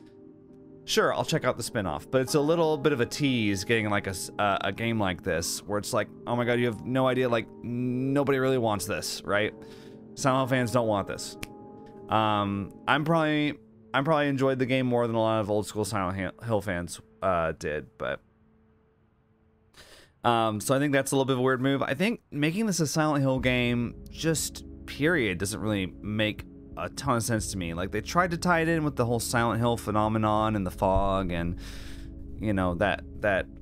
sure, I'll check out the spin-off. But it's a little bit of a tease getting like a game like this, where it's like, oh my god, you have no idea, like, nobody really wants this, right? Silent Hill fans don't want this. I'm probably enjoyed the game more than a lot of old school Silent Hill fans did, but so I think that's a little bit of a weird move. I think making this a Silent Hill game, just period, doesn't really make a ton of sense to me. Like, they tried to tie it in with the whole Silent Hill phenomenon and the fog, and you know, that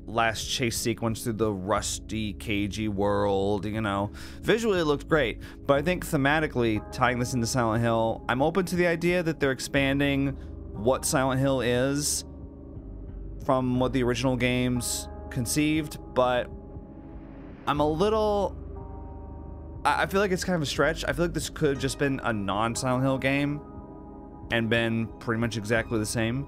last chase sequence through the rusty, cagey world, you know. Visually it looked great, but I think thematically, tying this into Silent Hill, I'm open to the idea that they're expanding what Silent Hill is from what the original games conceived, but I'm a little... I feel like it's kind of a stretch. I feel like this could have just been a non-Silent Hill game and been pretty much exactly the same.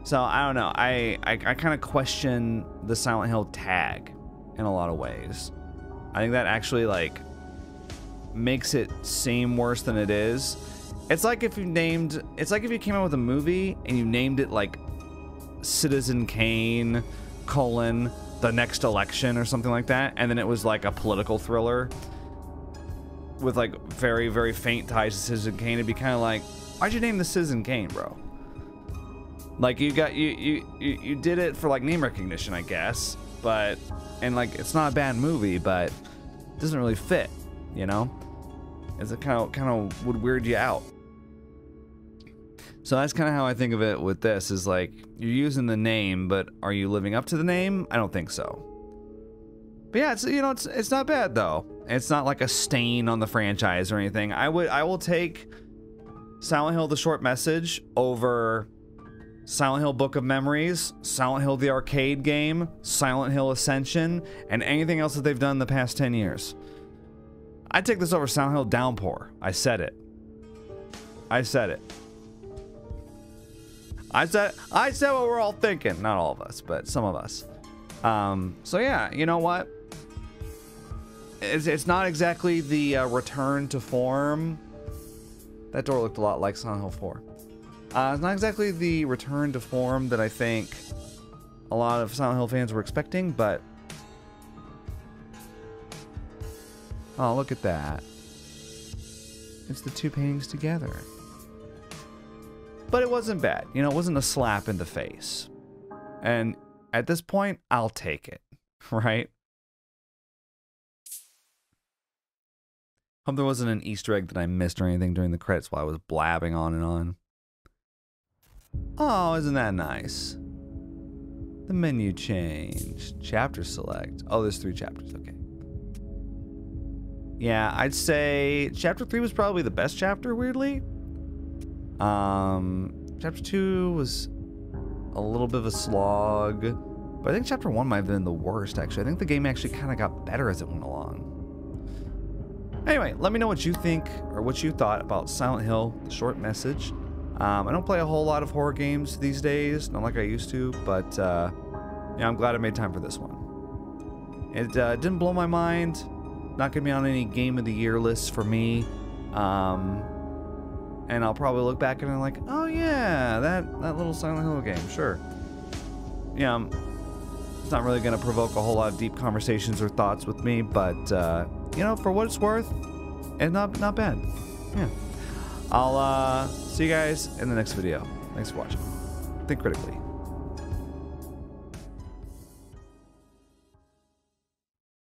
So, I don't know. I kind of question the Silent Hill tag in a lot of ways. I think that actually, like, makes it seem worse than it is. It's like if you named... It's like if you came out with a movie and you named it, like, Citizen Kane, the next election or something like that, and then it was like a political thriller with like very, very faint ties to Citizen Kane. It'd be kind of like, why'd you name the Citizen Kane, bro? Like, you did it for like name recognition, I guess, but, and like, it's not a bad movie, but it doesn't really fit, you know? It's a kind of would weird you out. So that's kind of how I think of it with this, is like, you're using the name, but are you living up to the name? I don't think so. But yeah, it's, you know, it's not bad though. It's not like a stain on the franchise or anything. I will take Silent Hill: The Short Message over Silent Hill: Book of Memories, Silent Hill the arcade game, Silent Hill Ascension, and anything else that they've done in the past 10 years. I'd take this over Silent Hill Downpour. I said it. I said it. I said what we're all thinking. Not all of us, but some of us. So yeah, you know what? It's not exactly the return to form. That door looked a lot like Silent Hill 4. It's not exactly the return to form that I think a lot of Silent Hill fans were expecting, but... Oh, look at that. It's the two paintings together. But it wasn't bad. You know, it wasn't a slap in the face. And at this point, I'll take it. Right? Hope there wasn't an Easter egg that I missed or anything during the credits while I was blabbing on and on. Oh, isn't that nice? The menu changed. Chapter select. Oh, there's 3 chapters. Okay. Yeah, I'd say chapter 3 was probably the best chapter, weirdly. Chapter 2 was a little bit of a slog, but I think chapter 1 might have been the worst, actually. I think the game actually kind of got better as it went along. Anyway, let me know what you think, or what you thought about Silent Hill: The Short Message. I don't play a whole lot of horror games these days, not like I used to, but yeah, I'm glad I made time for this one. It didn't blow my mind, not gonna be on any Game of the Year lists for me. And I'll probably look back and I'm like, oh yeah, that little Silent Hill game, sure. Yeah, it's not really going to provoke a whole lot of deep conversations or thoughts with me, but, you know, for what it's worth, it's not bad. Yeah. I'll see you guys in the next video. Thanks for watching. Think critically.